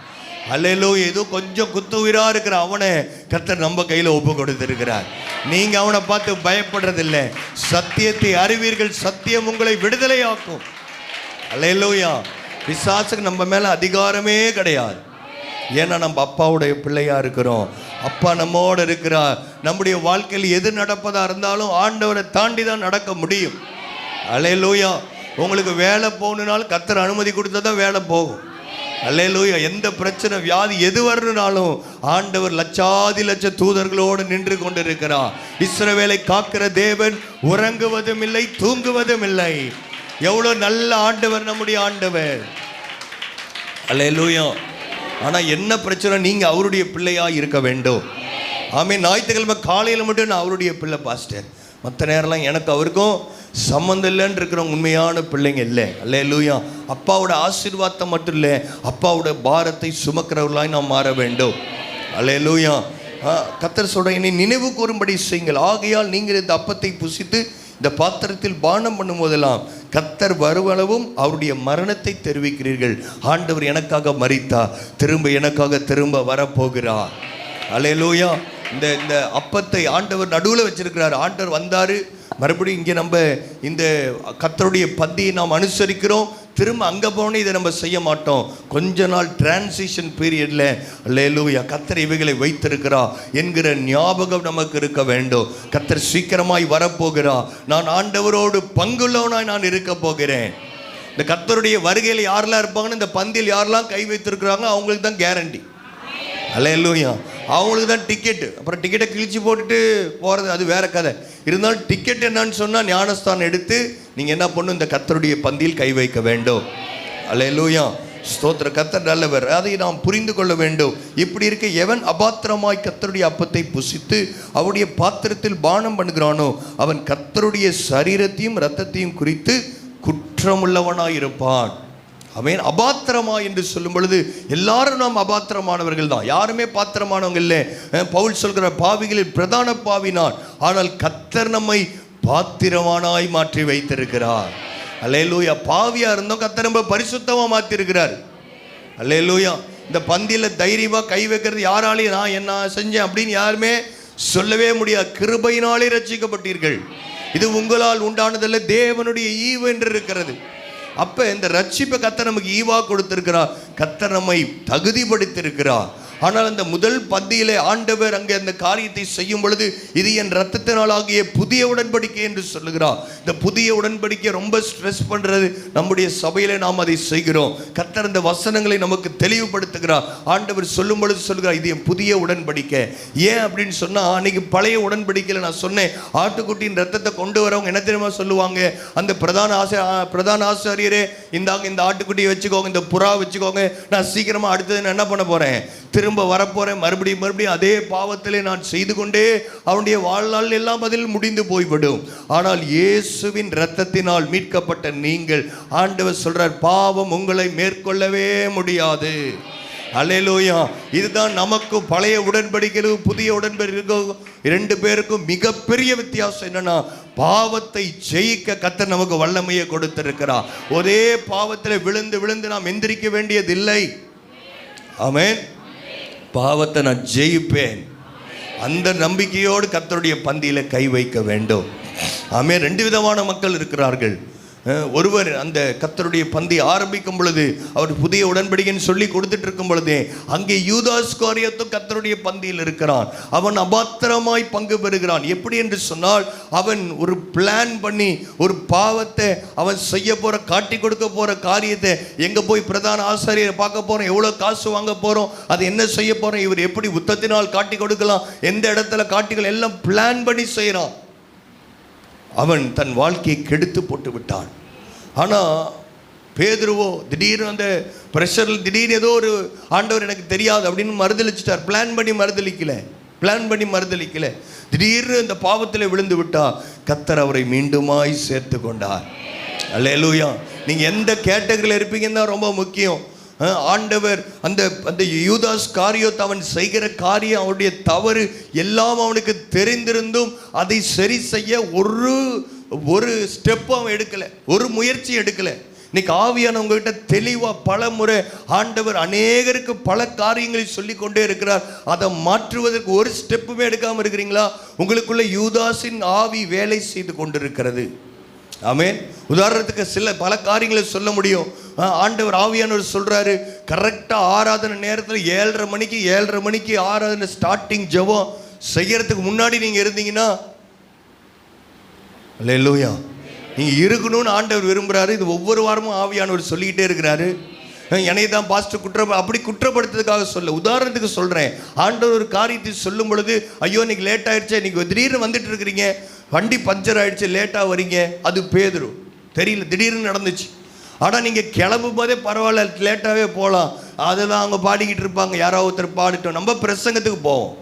அல்லேலூயா. ஏதோ கொஞ்சம் குத்து உயிராக இருக்கிற அவனை கர்த்தர் நம்ம கையில் ஒப்பு கொடுத்திருக்கிறார். நீங்கள் அவனை பார்த்து பயப்படுறதில்லை. சத்தியத்தை அறிவீர்கள், சத்தியம் உங்களை விடுதலையாக்கும். அல்லேலூயா. பிசாசுக்கு நம்ம மேலே அதிகாரமே கிடையாது. ஏன்னா நம்ம அப்பாவுடைய பிள்ளையாக இருக்கிறோம். அப்பா நம்மோடு இருக்கிறார். நம்முடைய வாழ்க்கையில் எது நடப்பதாக இருந்தாலும் ஆண்டவரை தாண்டி தான் நடக்க முடியும். அல்லேலூயா. உங்களுக்கு வேலை போகணுனாலும் கர்த்தர் அனுமதி கொடுத்தா தான் வேலை போகும். அல்லேலூயா. எந்த பிரச்சனை, வியாதி எது வரணுனாலும் ஆண்டவர் லட்சாதி லட்ச தூதர்களோடு நின்று கொண்டிருக்கிறார். இஸ்ரவேலை காக்கிற தேவன் உறங்குவதும் இல்லை, தூங்குவதும் இல்லை. எவ்வளோ நல்ல ஆண்டவர் நம்முடைய ஆண்டவர். அல்லேலூயா. ஆனால் என்ன பிரச்சனை? நீங்கள் அவருடைய பிள்ளையாக இருக்க வேண்டும். ஆமென். ஞாயிற்றுக்கிழமை காலையில் மட்டும் நான் அவருடைய பிள்ளை பாஸ்டர், மற்ற நேரம்லாம் எனக்கு அவருக்கும் சம்மந்தம் இல்லைன்னு இருக்கிறவங்க உண்மையான பிள்ளைங்க இல்லை. அல்லேலூயா. அப்பாவோட ஆசீர்வாதத்தை மட்டும் இல்லை, அப்பாவோட பாரத்தை சுமக்கிறவர்களாய் நாம் மாற வேண்டும். அல்லேலூயா. கர்த்தர் சொல்ற, என்னை நினைவு கூறும்படி செய்யுங்கள், ஆகையால் நீங்கள் இந்த அப்பத்தை புசித்து இந்த பாத்திரத்தில் பானம் பண்ணும் போதெல்லாம் கர்த்தர் வருவளவும் அவருடைய மரணத்தை தெரிவிக்கிறீர்கள். ஆண்டவர் எனக்காக மரித்தார், எனக்காக வரப்போகிறார். அல்லேலூயா. இந்த அப்பத்தை ஆண்டவர் நடுவில் வச்சிருக்கிறார். ஆண்டவர் வந்தார், மறுபடியும் இங்கே நம்ம இந்த கர்த்தருடைய பந்தியை நாம் அனுசரிக்கிறோம். திரும்ப அங்கே போனே இதை நம்ம செய்ய மாட்டோம். கொஞ்ச நாள் டிரான்சிஷன் பீரியடில் அல்லேலூயா கர்த்தர் இவைகளை வைத்திருக்கிறார் என்கிற ஞாபகம் நமக்கு இருக்க வேண்டும். கர்த்தர் சீக்கிரமாய் வரப்போகிறார். நான் ஆண்டவரோடு பங்குள்ளவனாய் நான் இருக்க போகிறேன். இந்த கர்த்தருடைய வருகையில் யாரெல்லாம் இருப்பாங்கன்னு இந்த பந்தியில் யாரெல்லாம் கை வைத்திருக்கிறாங்க அவங்களுக்கு தான் கேரண்டி. அல்லேலூயா. அவங்களுக்கு தான் டிக்கெட்டு. அப்புறம் டிக்கெட்டை கிழிச்சு போட்டுட்டு போகிறது அது வேற கதை. இருந்தாலும் டிக்கெட் என்னன்னு சொன்னால் ஞானஸ்தானம் எடுத்து நீங்கள் என்ன பண்ணணும், இந்த கர்த்தருடைய பந்தியில் கை வைக்க வேண்டும். அல்லேலூயா. ஸ்தோத்திர. கர்த்தர் நல்லவர், அதை நாம் புரிந்து கொள்ள வேண்டும். இப்படி இருக்க எவன் அபாத்திரமாய் கர்த்தருடைய அப்பத்தை புசித்து அவருடைய பாத்திரத்தில் பானம் பண்ணுகிறானோ அவன் கர்த்தருடைய சரீரத்தையும் இரத்தத்தையும் குறித்து குற்றமுள்ளவனாய் இருப்பான். ஆமென். அபாத்திரமா என்று சொல்லும் பொழுது எல்லாரும் நாம் அபாத்திரமானவர்கள் தான், யாருமே பாத்திரமானவங்க இல்லை. பவுல் சொல்கிற பாவிகளில் பிரதான பாவினான், ஆனால் கர்த்தர் நம்மை பாத்திரமானாய் மாற்றி வைத்திருக்கிறார். அல்லேலூயா. பாவியா இருந்தோம், கர்த்தர் நம்ம பரிசுத்தமா மாற்றி இருக்கிறார். அல்லேலூயா. இந்த பந்தியில தைரியமா கை வைக்கிறது யாராலையும் நான் என்ன செஞ்சேன் அப்படின்னு யாருமே சொல்லவே முடியாது. கிருபையினாலே ரட்சிக்கப்பட்டீர்கள், இது உங்களால் உண்டானதல்ல, தேவனுடைய ஈவு என்று இருக்கிறது. அப்போ இந்த ரட்சிப்பை கர்த்தர் நமக்கு ஈவா கொடுத்திருக்கிறார், கர்த்தர் நம்மை தகுதிப்படுத்தியிருக்கிறார். ஆனால் அந்த முதல் பந்தியிலே ஆண்டவர் அங்கே அந்த காரியத்தை செய்யும் பொழுது இது என் இரத்தத்தினால் ஆகிய புதிய உடன்படிக்கை என்று சொல்லுகிறார். இந்த புதிய உடன்படிக்கை ரொம்ப ஸ்ட்ரெஸ் பண்ணுறது நம்முடைய சபையிலே நாம் அதை செய்கிறோம். கர்த்தர் இந்த வசனங்களை நமக்கு தெளிவுபடுத்துகிறார். ஆண்டவர் சொல்லும் பொழுது சொல்கிறார், இது என் புதிய உடன்படிக்கை. ஏன் அப்படின்னு சொன்னால், அன்னைக்கு பழைய உடன்படிக்கையில் நான் சொன்னேன், ஆட்டுக்குட்டியின் ரத்தத்தை கொண்டு வரவங்க என்ன தெரியுமா சொல்லுவாங்க, அந்த பிரதான ஆசாரியரே இந்த ஆட்டுக்குட்டியை வச்சுக்கோங்க, இந்த புறா வச்சுக்கோங்க, நான் சீக்கிரமாக அடுத்தது நான் என்ன பண்ண போகிறேன், திரும்ப வரப்போறேன், மறுபடியும் அதே பாவத்திலே நான் செய்து கொண்டே அவனுடைய வாழ்நாள் எல்லாம் அதில் முடிந்து போய்விடும். ஆனால் இயேசுவின் இரத்தத்தினால் மீட்கப்பட்ட நீங்கள், ஆண்டவர் சொல்றார், பாவம் உங்களை மேற்கொள்ளவே முடியாது. அல்லேலூயா. இதுதான் நமக்கு பழைய உடன்படிக்கையும் புதிய உடன்படிக்கையும் இரண்டு பேருக்கும் மிகப்பெரிய வித்தியாசம். என்னன்னா, பாவத்தை ஜெயிக்க கர்த்தர் நமக்கு வல்லமையை கொடுத்திருக்கிறார். ஒரே பாவத்தில் விழுந்து விழுந்து நாம் எந்திரிக்க வேண்டியதில்லை. ஆமென். பாவத்தை நான் ஜெயிப்பேன், அந்த நம்பிக்கையோடு கர்த்தருடைய பந்தியில கை வைக்க வேண்டும். ஆமென். ரெண்டு விதமான மக்கள் இருக்கிறார்கள். ஒருவர் அந்த கர்த்தருடைய பந்தி ஆரம்பிக்கும் பொழுது அவர் புதிய உடன்படிக்கைன்னு சொல்லி கொடுத்துட்டு இருக்கும் பொழுதே அங்கே யூதாஸ் காரியத்தும் கர்த்தருடைய பந்தியில் இருக்கிறான். அவன் அபாத்திரமாய் பங்கு பெறுகிறான். எப்படி என்று சொன்னால், அவன் ஒரு பிளான் பண்ணி ஒரு பாவத்தை அவன் செய்ய போற, காட்டி கொடுக்க போற காரியத்தை, எங்க போய் பிரதான ஆசாரியரை பார்க்க போறோம், எவ்வளவு காசு வாங்க போறோம், அது என்ன செய்ய போறோம், இவர் எப்படி உத்தத்தினால் காட்டி கொடுக்கலாம், எந்த இடத்துல காட்டிகள், எல்லாம் பிளான் பண்ணி செய்யறான். அவன் தன் வாழ்க்கையை கெடுத்து போட்டு விட்டான். ஆனால் பேதுருவோ திடீர்னு அந்த ப்ரெஷரில் திடீர்னு ஏதோ ஒரு ஆண்டவர் எனக்கு தெரியாது அப்படின்னு மறுதளிச்சிட்டார். பிளான் பண்ணி மறுதளிக்கல, திடீர்னு இந்த பாவத்தில் விழுந்து விட்டா கர்த்தர் அவரை மீண்டுமாய் சேர்த்து கொண்டார். அல்லேலூயா. நீங்கள் எந்த கேட்டகரியில் இருப்பீங்கன்னு தான் ரொம்ப முக்கியம். ஆண்டவர் அந்த யூதாஸ் காரியத்தை, அவன் செய்கிற காரியம், அவனுடைய தவறு எல்லாம் அவனுக்கு தெரிந்திருந்தும் அதை சரி செய்ய ஒரு ஸ்டெப் அவன் எடுக்கலை, ஒரு முயற்சி எடுக்கலை. இன்னைக்கு ஆவியானவங்ககிட்ட தெளிவாக பல முறை ஆண்டவர் அநேகருக்கு பல காரியங்களை சொல்லி கொண்டே இருக்கிறார். அதை மாற்றுவதற்கு ஒரு ஸ்டெப்புமே எடுக்காமல் இருக்கிறீங்களா? உங்களுக்குள்ள யூதாஸின் ஆவி வேலை செய்து கொண்டிருக்கிறது. ஆமென். உதாரணத்துக்கு பல காரியங்களை சொல்ல முடியும். ஆண்டவர் ஆவியானவர் சொல்றாரு, கரெக்டாக ஆராதனை நேரத்தில் 7:30 மணிக்கு ஆராதனை ஸ்டார்டிங் ஜெபம் செய்யறதுக்கு முன்னாடி நீங்கள் இருந்தீங்கன்னா, அல்லேலூயா, நீங்கள் இருக்கணும்னு ஆண்டவர் விரும்புகிறாரு. இது ஒவ்வொரு வாரமும் ஆவியானவர் சொல்லிக்கிட்டே இருக்கிறாரு. என்னை தான் பாஸ்டர் அப்படி குற்றப்படுத்துறதுக்காக சொல்ல, உதாரணத்துக்கு சொல்கிறேன். ஆண்டவர் ஒரு காரியத்தை சொல்லும் பொழுது, ஐயோ இன்னைக்கு லேட் ஆயிடுச்சு, இன்னைக்கு திடீர்னு வந்துட்டு இருக்கிறீங்க, வண்டி பஞ்சர் ஆயிடுச்சு, லேட்டாக வரீங்க, அது பேதுரு தெரியல, திடீர்னு நடந்துச்சு. ஆனால் நீங்கள் கிளம்பும் போதே பரவாயில்ல, லேட்டாகவே போகலாம், அதெல்லாம் அவங்க பாடிக்கிட்டு இருப்பாங்க, யாராவது ஒருத்தர் பாடிட்டோம், நம்ம பிரசங்கத்துக்கு போவோம்.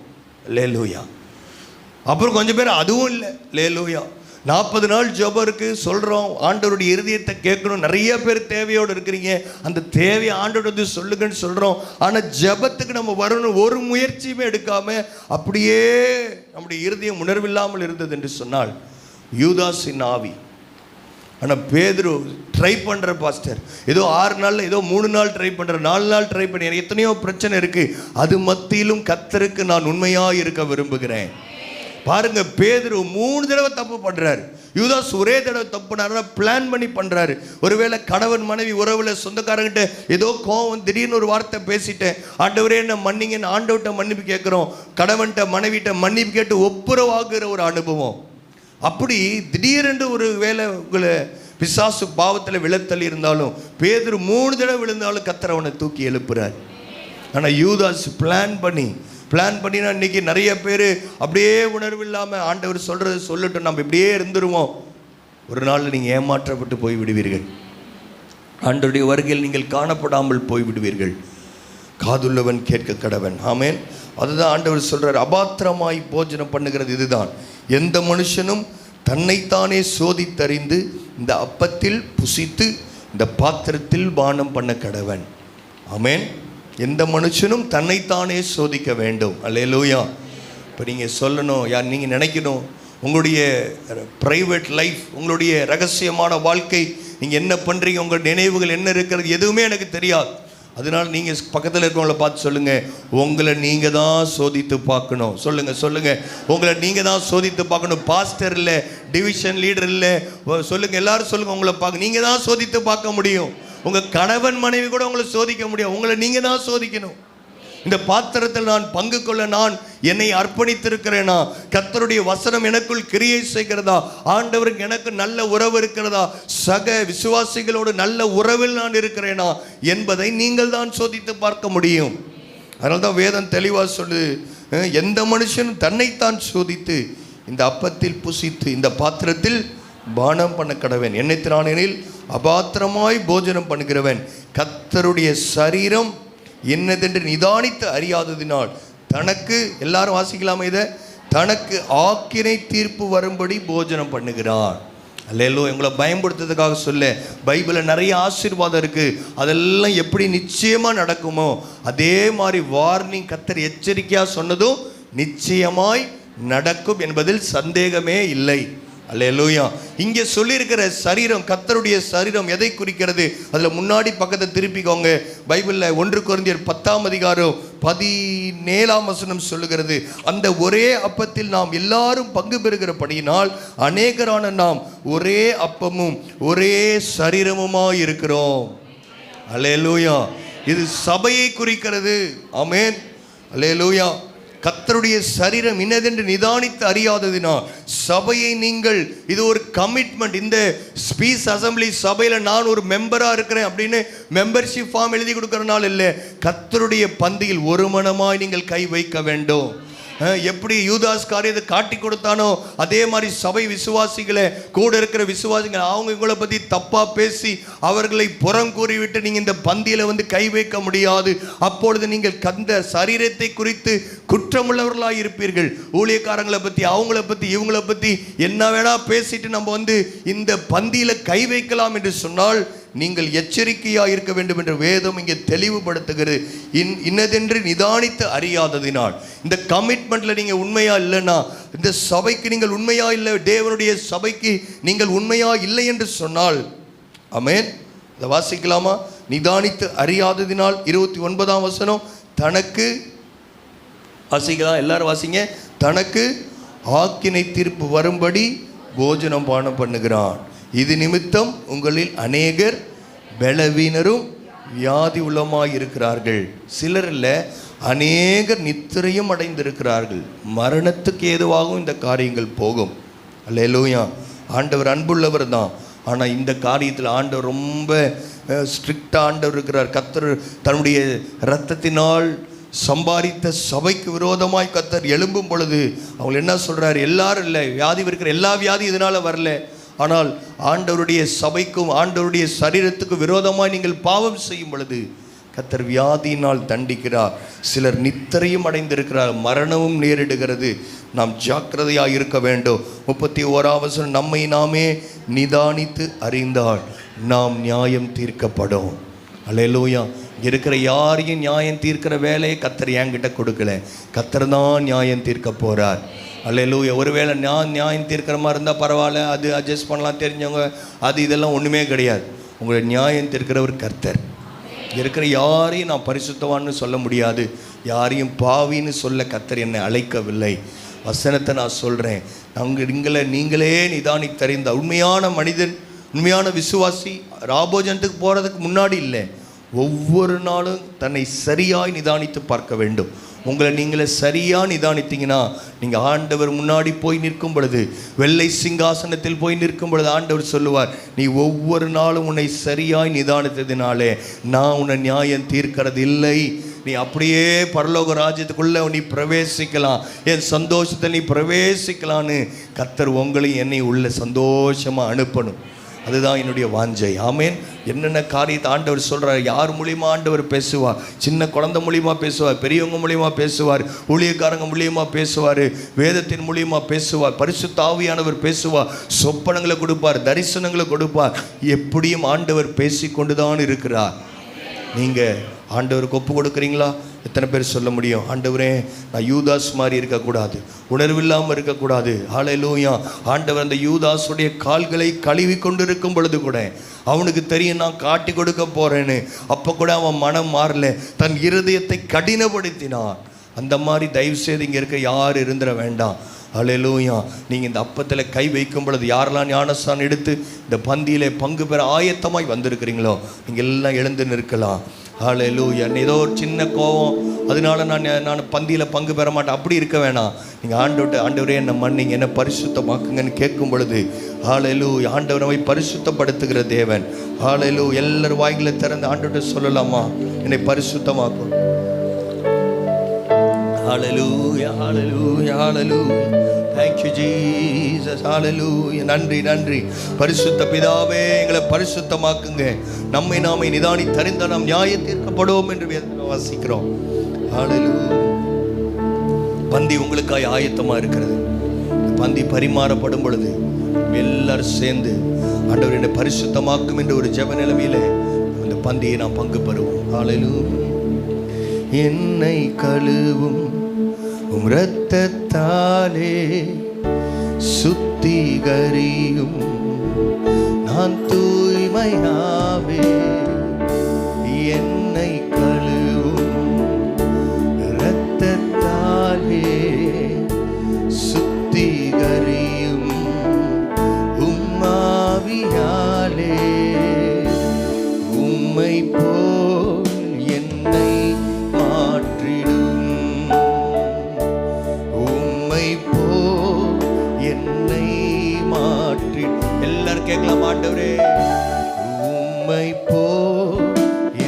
லேலூயா. அப்புறம் கொஞ்சம் பேர் அதுவும் இல்லை, லேலூயா. 40 நாள் ஜெபம் இருக்கு சொல்கிறோம், ஆண்டவருடைய இருதயத்தை கேட்கணும். நிறைய பேர் தேவையோடு இருக்கிறீங்க, அந்த தேவையை ஆண்டவர் வந்து சொல்லுங்கன்னு சொல்கிறோம். ஆனால் ஜெபத்துக்கு நம்ம வரணும் ஒரு முயற்சியுமே எடுக்காமல் அப்படியே நம்முடைய இருதயம் உணர்வில்லாமல் இருந்தது என்று சொன்னால் யூதாஸின் ஆவி. ஆனால் பேதுரு ட்ரை பண்ணுற பாஸ்டர், ஏதோ 6 நாளில் ஏதோ 3 நாள் ட்ரை பண்ணுற, 4 நாள் ட்ரை பண்ண, எத்தனையோ பிரச்சனை இருக்குது, அது மத்தியிலும் கர்த்தருக்கு நான் உண்மையாக இருக்க விரும்புகிறேன். பாருங்க, பேதுரு 3 தடவை தப்பு பண்றாரு, யூதாஸ் ஒரே தடவை தப்பு பண்ணாரு. பிளான் பண்ணி பண்றாரு. ஒருவேளை கணவன் மனைவி உறவுல சொந்தக்காரங்கிட்ட ஏதோ கோவம், திடீர்னு ஒரு வார்த்தை பேசிட்டேன், ஆண்டவரே என்ன மன்னிங்கன்னு ஆண்டவர்கிட்ட மன்னிப்பு கேட்கிறோம். கணவன்கிட்ட மனைவிட்ட மன்னிப்பு கேட்டு ஒப்புரவாகுற ஒரு அனுபவம். அப்படி திடீரென்று ஒரு வேளை உங்களை பிசாசு பாவத்தில் விழத்தள்ளி இருந்தாலும், பேதுரு 3 தடவை விழுந்தாலும் கர்த்தர் அவனை தூக்கி எழுப்புறார். ஆனால் யூதாஸ் பிளான் பண்ணினா இன்னைக்கு நிறைய பேர் அப்படியே உணர்வு இல்லாமல் ஆண்டவர் சொல்கிறது சொல்லட்டும் நம்ம இப்படியே இருந்துருவோம். ஒரு நாள் நீங்கள் ஏமாற்றப்பட்டு போய் விடுவீர்கள். ஆண்டவருடைய வருகையில் நீங்கள் காணப்படாமல் போய் விடுவீர்கள். காதுள்ளவன் கேட்க கடவன். ஆமேன். அதுதான் ஆண்டவர் சொல்கிறார், அபாத்திரமாய் போஜனம் பண்ணுகிறது இதுதான், எந்த மனுஷனும் தன்னைத்தானே சோதித்தறிந்து இந்த அப்பத்தில் புசித்து இந்த பாத்திரத்தில் பானம் பண்ண கடவன். ஆமேன். எந்த மனுஷனும் தன்னைத்தானே சோதிக்க வேண்டும். அல்லேலூயா. இப்போ நீங்கள் சொல்லணும், யார் நீங்கள் நினைக்கணும், உங்களுடைய ப்ரைவேட் லைஃப், உங்களுடைய ரகசியமான வாழ்க்கை, நீங்கள் என்ன பண்ணுறீங்க, உங்கள் நினைவுகள் என்ன இருக்கிறது, எதுவுமே எனக்கு தெரியாது. அதனால் நீங்கள் பக்கத்தில் இருக்கவங்கள பார்த்து சொல்லுங்கள், உங்களை நீங்கள் தான் சோதித்து பார்க்கணும். சொல்லுங்கள், உங்களை நீங்கள் தான் சோதித்து பார்க்கணும். பாஸ்டர் இல்லை, டிவிஷன் லீடர் இல்லை, சொல்லுங்கள், எல்லாரும் சொல்லுங்கள், உங்களை பார்க்க நீங்கள் தான் சோதித்து பார்க்க முடியும். உங்கள் கணவன் மனைவி கூட உங்களை சோதிக்க முடியும். உங்களை நீங்கள் தான் சோதிக்கணும். இந்த பாத்திரத்தில் நான் பங்கு கொள்ள நான் என்னை அர்ப்பணித்திருக்கிறேனா, கர்த்தருடைய வசனம் எனக்குள் கிரியை செய்கிறதா, ஆண்டவருக்கு எனக்கு நல்ல உறவு இருக்கிறதா, சக விசுவாசிகளோடு நல்ல உறவில் நான் இருக்கிறேனா என்பதை நீங்கள் தான் சோதித்து பார்க்க முடியும். அதனால தான் வேதம் தெளிவாக சொல்லுது, எந்த மனுஷனும் தன்னைத்தான் சோதித்து இந்த அப்பத்தில் புசித்து இந்த பாத்திரத்தில் பானம் பண்ண கடவன். என்னைத்திரானெனில் அபாத்திரமாய் போஜனம் பண்ணுகிறவன் கர்த்தருடைய சரீரம் என்னதென்று நிதானித்து அறியாததினால் தனக்கு, எல்லாரும் வாசிக்கலாமா இதை, தனக்கு ஆக்கினை தீர்ப்பு வரும்படி போஜனம் பண்ணுகிறான். அல்லேலூயா. உங்களை பயன்படுத்துறதுக்காக சொல்ல, பைபிளில் நிறைய ஆசீர்வாதம் இருக்குது, அதெல்லாம் எப்படி நிச்சயமாக நடக்குமோ அதே மாதிரி வார்னிங் கர்த்தர் எச்சரிக்கையாக சொன்னதும் நிச்சயமாய் நடக்கும் என்பதில் சந்தேகமே இல்லை. அல்லேலூயா. இங்கே சொல்லியிருக்கிற சரீரம், கர்த்தருடைய சரீரம் எதை குறிக்கிறது? அதில் முன்னாடி பக்கத்தை திருப்பிக்கோங்க. பைபிளில் 1 கொரிந்தியர் 10ஆம் அதிகாரம் 17ஆம் வசனம் சொல்லுகிறது, அந்த ஒரே அப்பத்தில் நாம் எல்லாரும் பங்கு பெறுகிறபடியினால் அநேகரான நாம் ஒரே அப்பமும் ஒரே சரீரமுமாய் இருக்கிறோம். அல்லேலூயா. இது சபையை குறிக்கிறது. ஆமென். அல்லேலூயா. கர்த்தருடைய சரீரம் இன்னதென்று நிதானித்து அறியாததினால் சபையை நீங்கள், இது ஒரு கமிட்மெண்ட். இந்த ஸ்பீஸ் அசம்பிளி சபையில் நான் ஒரு மெம்பராக இருக்கிறேன் அப்படின்னு மெம்பர்ஷிப் ஃபார்ம் எழுதி கொடுக்கறனால இல்லை, கர்த்தருடைய பந்தியில் ஒரு மனமாய் நீங்கள் கை வைக்க வேண்டும். எப்படி யூதாஸ் காரியத்தை காட்டி கொடுத்தானோ அதே மாதிரி சபை விசுவாசிகளை, கூட இருக்கிற விசுவாசிகள், அவங்க இவங்களை பற்றி தப்பாக பேசி அவர்களை புறம் கூறிவிட்டு நீங்கள் இந்த பந்தியில் வந்து கை வைக்க முடியாது. அப்பொழுது நீங்கள் கந்த சரீரத்தை குறித்து குற்றமுள்ளவர்களாக இருப்பீர்கள். ஊழியக்காரங்களை பற்றி, அவங்கள பற்றி, இவங்களை பற்றி என்ன வேணா பேசிட்டு நம்ம வந்து இந்த பந்தியில் கை வைக்கலாம் என்று சொன்னால் நீங்கள் எச்சரிக்கையாக இருக்க வேண்டும் என்று வேதம் இங்கே தெளிவுபடுத்துகிறது. இன்னதென்று நிதானித்து அறியாததினால், இந்த கமிட்மெண்ட்டில் நீங்கள் உண்மையாக இல்லைன்னா, இந்த சபைக்கு நீங்கள் உண்மையாக இல்லை, தேவனுடைய சபைக்கு நீங்கள் உண்மையாக இல்லை என்று சொன்னால், ஆமென். இதை வாசிக்கலாமா? நிதானித்து அறியாததினால் 29ஆம் வசனம், தனக்கு, வாசிக்கலாம் எல்லாரும் வாசிங்க, தனக்கு ஆக்கினை தீர்ப்பு வரும்படி போஜனம் பானம் பண்ணுகிறான். இது நிமித்தம் உங்களில் அநேகர் பலவீனரும் வியாதி உள்ளமாய் இருக்கிறார்கள். சிலர் இல்லை, அநேகர் நித்திரையும் அடைந்திருக்கிறார்கள். மரணத்துக்கு ஏதுவாகவும் இந்த காரியங்கள் போகும். அல்லேலூயா. ஆண்டவர் அன்புள்ளவர் தான், ஆனால் இந்த காரியத்தில் ஆண்டவர் ரொம்ப ஸ்ட்ரிக்டாக ஆண்டவர் இருக்கிறார். கர்த்தர் தன்னுடைய இரத்தத்தினால் சம்பாதித்த சபைக்கு விரோதமாய் கர்த்தர் எழும்பும் பொழுது அவங்க என்ன சொல்கிறார்? எல்லாரும் இல்லை, வியாதி இருக்கிற எல்லா வியாதி இதனால் வரல, ஆனால் ஆண்டவருடைய சபைக்கும் ஆண்டவருடைய சரீரத்துக்கும் விரோதமாய் நீங்கள் பாவம் செய்யும் பொழுது கர்த்தர் வியாதியினால் தண்டிக்கிறார். சிலர் நித்திரையும் அடைந்திருக்கிறார், மரணமும் நேரிடுகிறது. நாம் ஜாக்கிரதையாக இருக்க வேண்டும். 31ஆம் வசனம், நம்மை நாமே நிதானித்து அறிந்தால் நாம் நியாயம் தீர்க்கப்படும். அல்லேலூயா. இருக்கிற யாரையும் நியாயம் தீர்க்கிற வேலையை கர்த்தர் என்கிட்ட கொடுக்கல, கர்த்தர் தான் நியாயம் தீர்க்க போகிறார். அல்லேலூயா. ஒருவேளை நான் நியாயம் தீர்க்கிற மாதிரி இருந்தால் பரவாயில்ல, அது அட்ஜஸ்ட் பண்ணலாம், தெரிஞ்சவங்க, அது இதெல்லாம் ஒன்றுமே கிடையாது. உங்களை நியாயம் தீர்க்கிறவர் கர்த்தர். இருக்கிற யாரையும் நான் பரிசுத்தவான்னு சொல்ல முடியாது, யாரையும் பாவின்னு சொல்ல கர்த்தர் என்னை அழைக்கவில்லை. வசனத்தை நான் சொல்கிறேன். நீங்களே நிதானித்தறிந்த உண்மையான மனிதன், உண்மையான விசுவாசி ராபோஜனத்துக்கு போகிறதுக்கு முன்னாடி இல்லை, ஒவ்வொரு நாளும் தன்னை சரியாய் நிதானித்து பார்க்க வேண்டும். உங்களை நீங்களே சரியாக நிதானித்தீங்கன்னா, நீங்கள் ஆண்டவர் முன்னாடி போய் நிற்கும் பொழுது, வெள்ளை சிங்காசனத்தில் போய் நிற்கும் பொழுது ஆண்டவர் சொல்லுவார், நீ ஒவ்வொரு நாளும் உன்னை சரியாய் நிதானித்ததினாலே நான் உன்னை நியாயம் தீர்க்கிறது இல்லை, நீ அப்படியே பரலோக ராஜ்யத்துக்குள்ளே நீ பிரவேசிக்கலாம், என் சந்தோஷத்தை நீ பிரவேசிக்கலான்னு கர்த்தர் உங்களையும் என்னை உள்ள சந்தோஷமாக அனுப்பணும். அதுதான் என்னுடைய வாஞ்சை. ஆமேன். என்னென்ன காரியத்தை ஆண்டவர் சொல்கிறார், யார் மூலியமாக ஆண்டவர் பேசுவார், சின்ன குழந்தை மூலியமாக பேசுவார், பெரியவங்க மூலியமாக பேசுவார், ஊழியக்காரங்க மூலியமாக பேசுவார், வேதத்தின் மூலியமாக பேசுவார், பரிசுத்த ஆவியானவர் பேசுவார், சொப்பனங்களை கொடுப்பார், தரிசனங்களை கொடுப்பார். எப்படியும் ஆண்டவர் பேசி கொண்டு தான் இருக்கிறார். நீங்கள் ஆண்டவருக்கு ஒப்பு கொடுக்குறீங்களா? எத்தனை பேர் சொல்ல முடியும், ஆண்டவரே நான் யூதாஸ் மாதிரி இருக்கக்கூடாது, உணர்வில்லாமல் இருக்கக்கூடாது. ஹல்லேலூயா. ஆண்டவர் அந்த யூதாஸுடைய கால்களை கழுவி கொண்டு இருக்கும் பொழுது கூட அவனுக்கு தெரியும் நான் காட்டி கொடுக்க போகிறேன்னு. அப்போ கூட அவன் மனம் மாறல, தன் இருதயத்தை கடினப்படுத்தினான். அந்த மாதிரி தயவு செய்து இங்கே இருக்க யார் இருந்துட வேண்டாம். ஹல்லேலூயா. நீங்கள் இந்த அப்பத்தில் கை வைக்கும் பொழுது யாரெல்லாம் ஞானஸ்தானம் எடுத்து இந்த பந்தியிலே பங்கு பெற ஆயத்தமாய் வந்திருக்கிறீங்களோ நீங்கள் எல்லாம் எழுந்து நிற்கலாம். ஹல்லேலூயா. ஏதோ ஒரு சின்ன கோபம், அதனால நான் பந்தியில் பங்கு பெற மாட்டேன், அப்படி இருக்க வேணாம். நீங்கள் ஆண்டவரே என்னை மன்னிங்க, என்னை பரிசுத்தமாக்குங்கன்னு கேட்கும் பொழுது ஹல்லேலூயா, ஆண்டவரை பரிசுத்தப்படுத்துகிற தேவன். ஹல்லேலூயா. எல்லாரும் வாய்களை திறந்து ஆண்டவர்கிட்ட சொல்லலாமா, என்னை பரிசுத்தமாக்கும். ஹல்லேலூயா, ஹல்லேலூயா, ஹல்லேலூயா. Thank you Jesus. Hallelujah. நன்றி நன்றி. பரிசுத்த பிதாவே, எங்களை பரிசுத்தமாக்குங்க. நம்மை நாமே நிதானி தறிந்த நாம் நியாயம் தீர்க்கப்படுவோம் என்று வேதத்தில் வாசிக்கிறோம். ஹல்லேலூயா. பந்தி உங்களுக்காய் ஆயத்தமாக இருக்கிறது. பந்தி பரிமாறப்படும் பொழுது எல்லாரும் சேர்ந்து ஆண்டவர் என்னை பரிசுத்தமாக்கும் என்ற ஒரு ஜெப நிலைமையில இந்த பந்தியை நாம் பங்கு பெறுவோம். ஹல்லேலூயா. என்னை கழுவும் உம் இரத்தத்தாலே சுத்திகரியும், நான் தூய்மையாவே. என்னை கழுவும் இரத்தத்தாலே சுத்திகரியும், உம்மாவியாலே. உம்மை போல் என்னை மாற்றிடும், உம்மை போல் என்னை மாற்றி. எல்லாரும் கேட்கலாம், ஆண்டவரே உம்மை போல்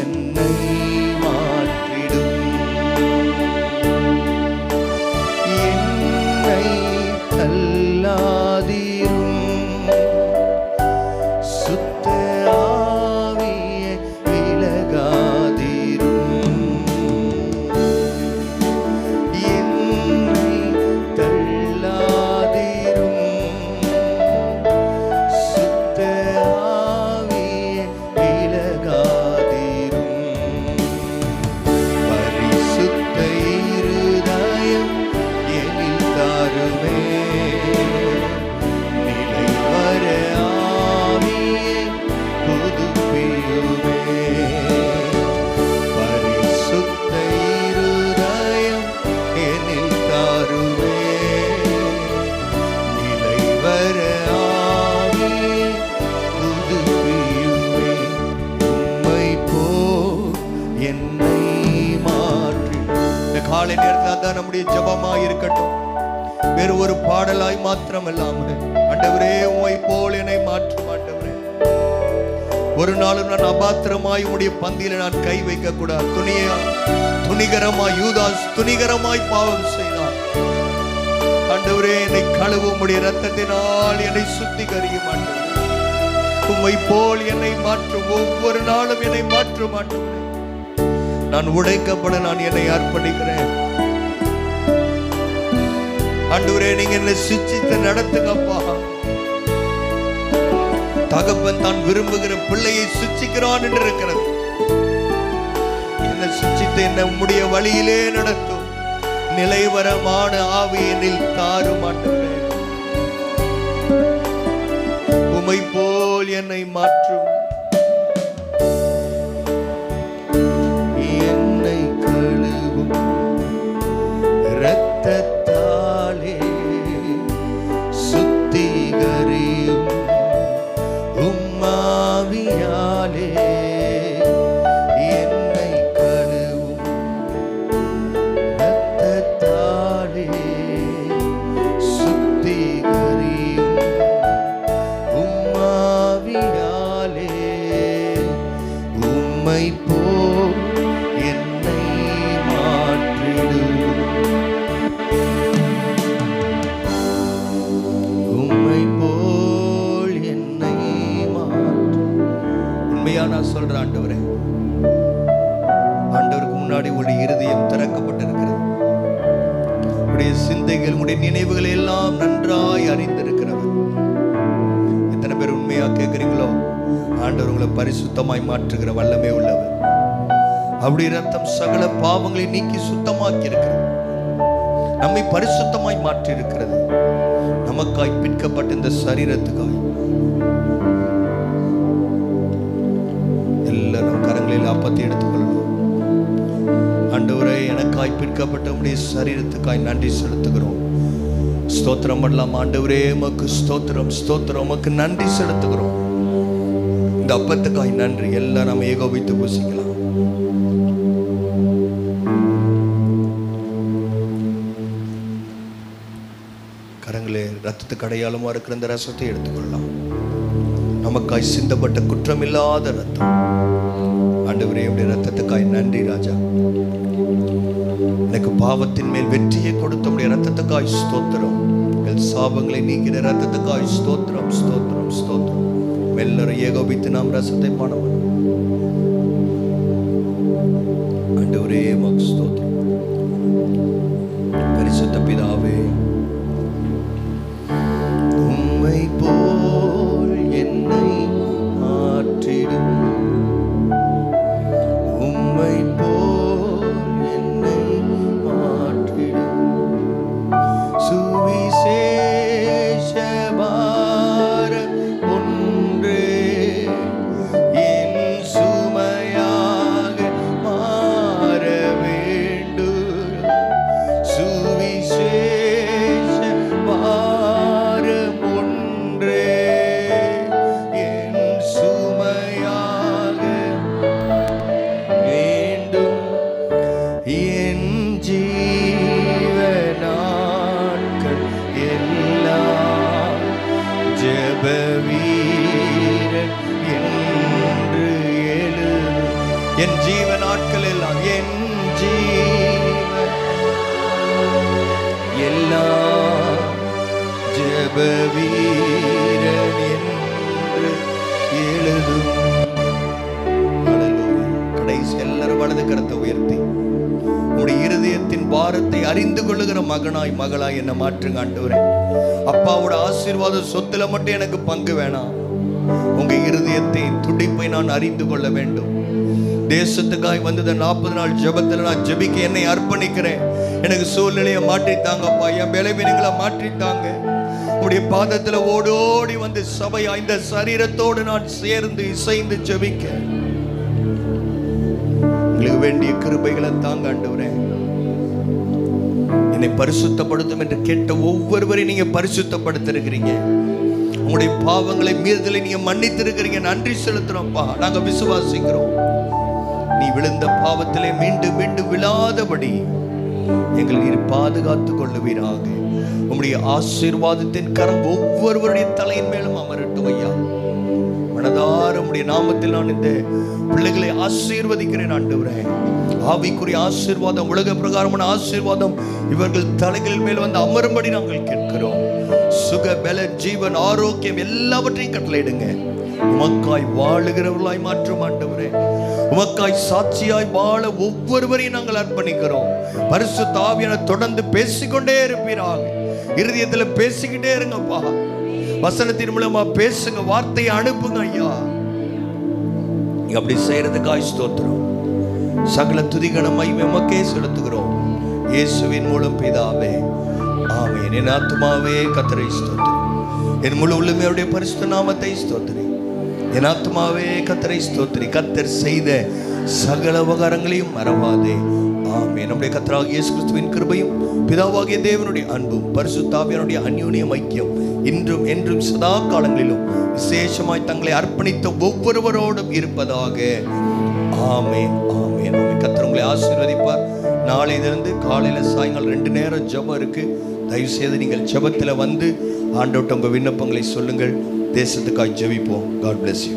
என்னை மாற்றிடும், என்னை தள்ளாதீரும், சுத்த ஆவியை விலகாதீரும், என்னை தள்ளாதீரும், சுத்த ஆவியை விலகாதீரும். பரிசுத்த இருதயம் எனில் தாருமே, நிலை வர ஆவியை புதுப்பியுமே. பரிசுத்த இருதயம் எனில் தாருமே, நிலை வர ஆவியை புதுப்பியுமே. உம்மை போல் என்னை மாற்றி. இந்த காலை நேரத்தில் அதான் நம்முடைய ஜெபமாய் இருக்கட்டும். வேறு ஒரு பாடலாய் மாத்திரம் இல்லாமல், ஆண்டவரே உம்மை போல் என்னை மாற்றும். ஆண்டவரே, ஒரு நாளும் நான் அபாத்திரமாய் உம்முடைய பந்தியில நான் கை வைக்க கூடாது. துணிகரமாய் யூதாஸ் துணிகரமாய் பாவம் செய்தான். ஆண்டவரே என்னை கழுவும், உம்முடைய இரத்தத்தினால் என்னை சுத்திகரியும். ஆண்டவரே உம்மை போல் என்னை மாற்றும், ஒவ்வொரு நாளும் என்னை மாற்றும். ஆண்டவரே நான் உடைக்கப்பட நான் என்னை அர்ப்பணிக்கிறேன். ஆண்டவரே, நீங்க என்னை சிச்சித்து நடத்துங்கப்பா. தகப்பன் தான் விரும்புகிற பிள்ளையை சிச்சிக்கிறான் என்று இருக்கிறது. என்னை சிச்சித்து என்ன உம்முடைய வழியிலே நடத்தும். நிலைவரமான ஆவியனில் தாரும் ஆண்டவரே. உம்மை போல் என்னை மாற்றும். என்னை கழுவும் இரத்தத்தாலே சுத்திகரியும் உம்மாவியாலே. என்னை கழுவும் இரத்தத்தாலே சுத்திகரியும் உம்மாவியாலே. உம்மை போல் என்னை மாற்றிடும். உம்மை போல் என்னை மாற்றும். உண்மையா நான் சொல்றேன் ஆண்டவரே, ஆண்டவருக்கு முன்னாடி உடைய இருதயம் திறக்கப்பட்டிருக்கிறது. உடைய சிந்தைகள், உடைய நினைவுகளை எல்லாம் நன்றாய் அறிந்திருக்கிறவர். எத்தனை பேர் உண்மையா கேட்கிறீங்களோ? ஆண்டவர் உங்களை பரிசுத்தமாய் மாற்றுகிற வல்லமே உள்ளவர். அவருடைய ரத்தம் சகல பாவங்களை நீக்கி சுத்தமாக்கி இருக்கிறது. நம்மை பரிசுத்தமாய் மாற்றி இருக்கிறது. நமக்காய் பிற்கப்பட்ட இந்த சரீரத்துக்காய் எல்லாரும் கரங்களில் அப்பத்தை எடுத்துக்கொள்ளணும். ஆண்டவரே, எனக்காய் பிற்கப்பட்ட உடைய சரீரத்துக்காய் நன்றி செலுத்துகிறோம். ஸ்தோத்திரம் பண்ணலாம் ஆண்டவரே. உமக்கு ஸ்தோத்திரம், ஸ்தோத்திரம். உமக்கு நன்றி செலுத்துகிறோம். இந்த அப்பத்துக்காய் நன்றி. எல்லாம் நம்ம ஏகோபித்து பூசிக்கலாம். கரங்களே, ரத்தத்துக்கு அடையாளமா இருக்கிற இந்த ரசத்தை எடுத்துக்கொள்ளலாம். நமக்காய் சிந்தப்பட்ட குற்றமில்லாத ரத்தம். ஆண்டவரே, உடைய ரத்தத்துக்காய் நன்றி ராஜா. எனக்கு பாவத்தின் மேல் வெற்றியை கொடுத்த உடைய ரத்தத்துக்காய் ஸ்தோத்திரம். எங்கள் சாபங்களை நீக்கிற ரத்தத்துக்காய் ஸ்தோத்திரம், ஸ்தோத்திரம், ஸ்தோத்திரம். எல்லாரும் ஏகோபித்து நாம் ரசத்தை பாடம். ஆண்டவரே, உமக்கு ஸ்தோத்திரம். பரிசுத்த பிதாவே, உம்மை போல் என்னை மாற்றிடும். உம்மை போல் என்னை மாற்றிடும். சுவிசேஷ பாரம் ஒன்றே என் சுமையாக மாற வேண்டும். சுவிசேஷ பாரம் ஒன்றே என் சுமையாக வேண்டும். என் ஜீவநாட்கள் எல்லாம் ஜெப வீரன் என்று எழுதும். என் ஜீவ நாட்கள் எல்லாம், என் ஜீவ எல்லாம் ஜெப வீரன் என்று எழுதும். ஹல்லேலூயா. கடைசி எல்லாரும் வலது கரத்தை உயர்த்தி உங்களுடைய இருதயத்தின் பாரத்தை அறிந்து கொள்ளுகிற மகனாய் மகளாய் என்ன மாற்றுங்க ஆண்டவரே. அப்பாவோட ஆசீர்வாத சொத்துல மட்டும் எனக்கு பங்கு வேணாம். உங்க இருதயத்தை துடிப்பை நான் அறிந்து கொள்ள வேண்டும். தேசத்துக்காய் வந்தது 40 நாள் ஜெபத்தில் நான் ஜெபிக்க என்னை அர்ப்பணிக்கிறேன். எனக்கு சூழ்நிலையை மாற்றித்தாங்கப்பா, என் பலவீனங்களை மாற்றித்தாங்க. உடைய பாதத்துல ஓடோடி வந்து சபையா இந்த சரீரத்தோடு நான் சேர்ந்து இசைந்து ஜெபிக்க உங்களுக்கு வேண்டிய கிருபைகளை தாங்க ஆண்டவரே. என்னை பரிசுத்தப்படுத்தும் என்று கேட்ட ஒவ்வொருவரையும் நீங்க பரிசுத்தப்படுத்திருக்கிறீங்க. உங்களுடைய பாவங்களை மீறுதலை நீங்க மன்னித்திருக்கிறீங்க. நன்றி செலுத்துறோம்ப்பா. நாங்க விசுவாசிக்கிறோம். நீ விழுந்த பாவத்திலே மீண்டும் மீண்டும் விழாதபடி எங்களை நீர் பாதுகாத்துக் கொள்ளுவீராக. உம்முடைய ஆசீர்வாதத்தின் கரம் ஒவ்வொருவருடைய தலையின் மேலும் அமரட்டும் ஐயா. மனதார உம்முடைய நாமத்தில் நான் இந்த பிள்ளைகளை ஆசீர்வதிக்கிறேன் ஆண்டவரே. ஆவிக்குரிய ஆசீர்வாதம், உலக பிரகாரமான ஆசீர்வாதம் இவர்கள் தலைகளின் மேல் வந்து அமரும்படி நாங்கள் கேட்கிறோம். சுக பல ஜீவன் ஆரோக்கியம் எல்லாவற்றையும் கட்டளையிடுங்க. உமக்காய் வாழுகிறவர்களாய் மாற்றும் ஆண்டவரே. உமக்காய் சாட்சியாய் வாழ ஒவ்வொருவரையும் நாங்கள் அர்ப்பணிக்கிறோம். பரிசுத்த ஆவியானவர் தொடர்ந்து பேசிக்கொண்டே இருப்பீராக. இருதயத்தில் பேசிக்கிட்டே இருங்கப்பா. வசனத்தின் மூலமா பேசுங்க, வார்த்தையை அனுப்புங்க ஐயா. அப்படி செய்யறதுக்காய் ஸ்தோத்திரம். சகல துதிகன மகிமை உமக்கே செலுத்துகிறோம் இயேசுவின் மூலம் பிதாவே, ஆமென். என் ஆத்துமாவே கர்த்தரை ஸ்தோத்திரி, என் முழு உள்ளமே அவருடைய பரிசுத்த நாமத்தை ஸ்தோத்திரி. என் ஆத்துமாவே கர்த்தரை ஸ்தோத்திரி, கர்த்தர் செய்த சகல உபகாரங்களையும் மறவாதே. ஆமென். நம்முடைய கர்த்தராகிய இயேசு கிறிஸ்துவின் கிருபையும் பிதாவாகிய தேவனுடைய அன்பும் பரிசுத்த ஆவியானுடைய அந்யோன்ய ஐக்கியம் இன்றும் என்றும் சதா காலங்களிலும் விசேஷமாய் தங்களை அர்ப்பணித்த ஒவ்வொருவரோடும் இருப்பதாக. ஆமென், ஆமென், ஆமென். கர்த்தர் உங்களை ஆசீர்வதிப்பார். நாளையிலிருந்து காலையில் சாயங்காலம் 2 நேரம் ஜெபம் இருக்கு. தயவு செய்து நீங்கள் ஜெபத்தில் வந்து ஆண்டவர்ட்ட உங்கள் விண்ணப்பங்களை சொல்லுங்கள். தேசத்துக்காய் ஜெபிப்போம். God bless you.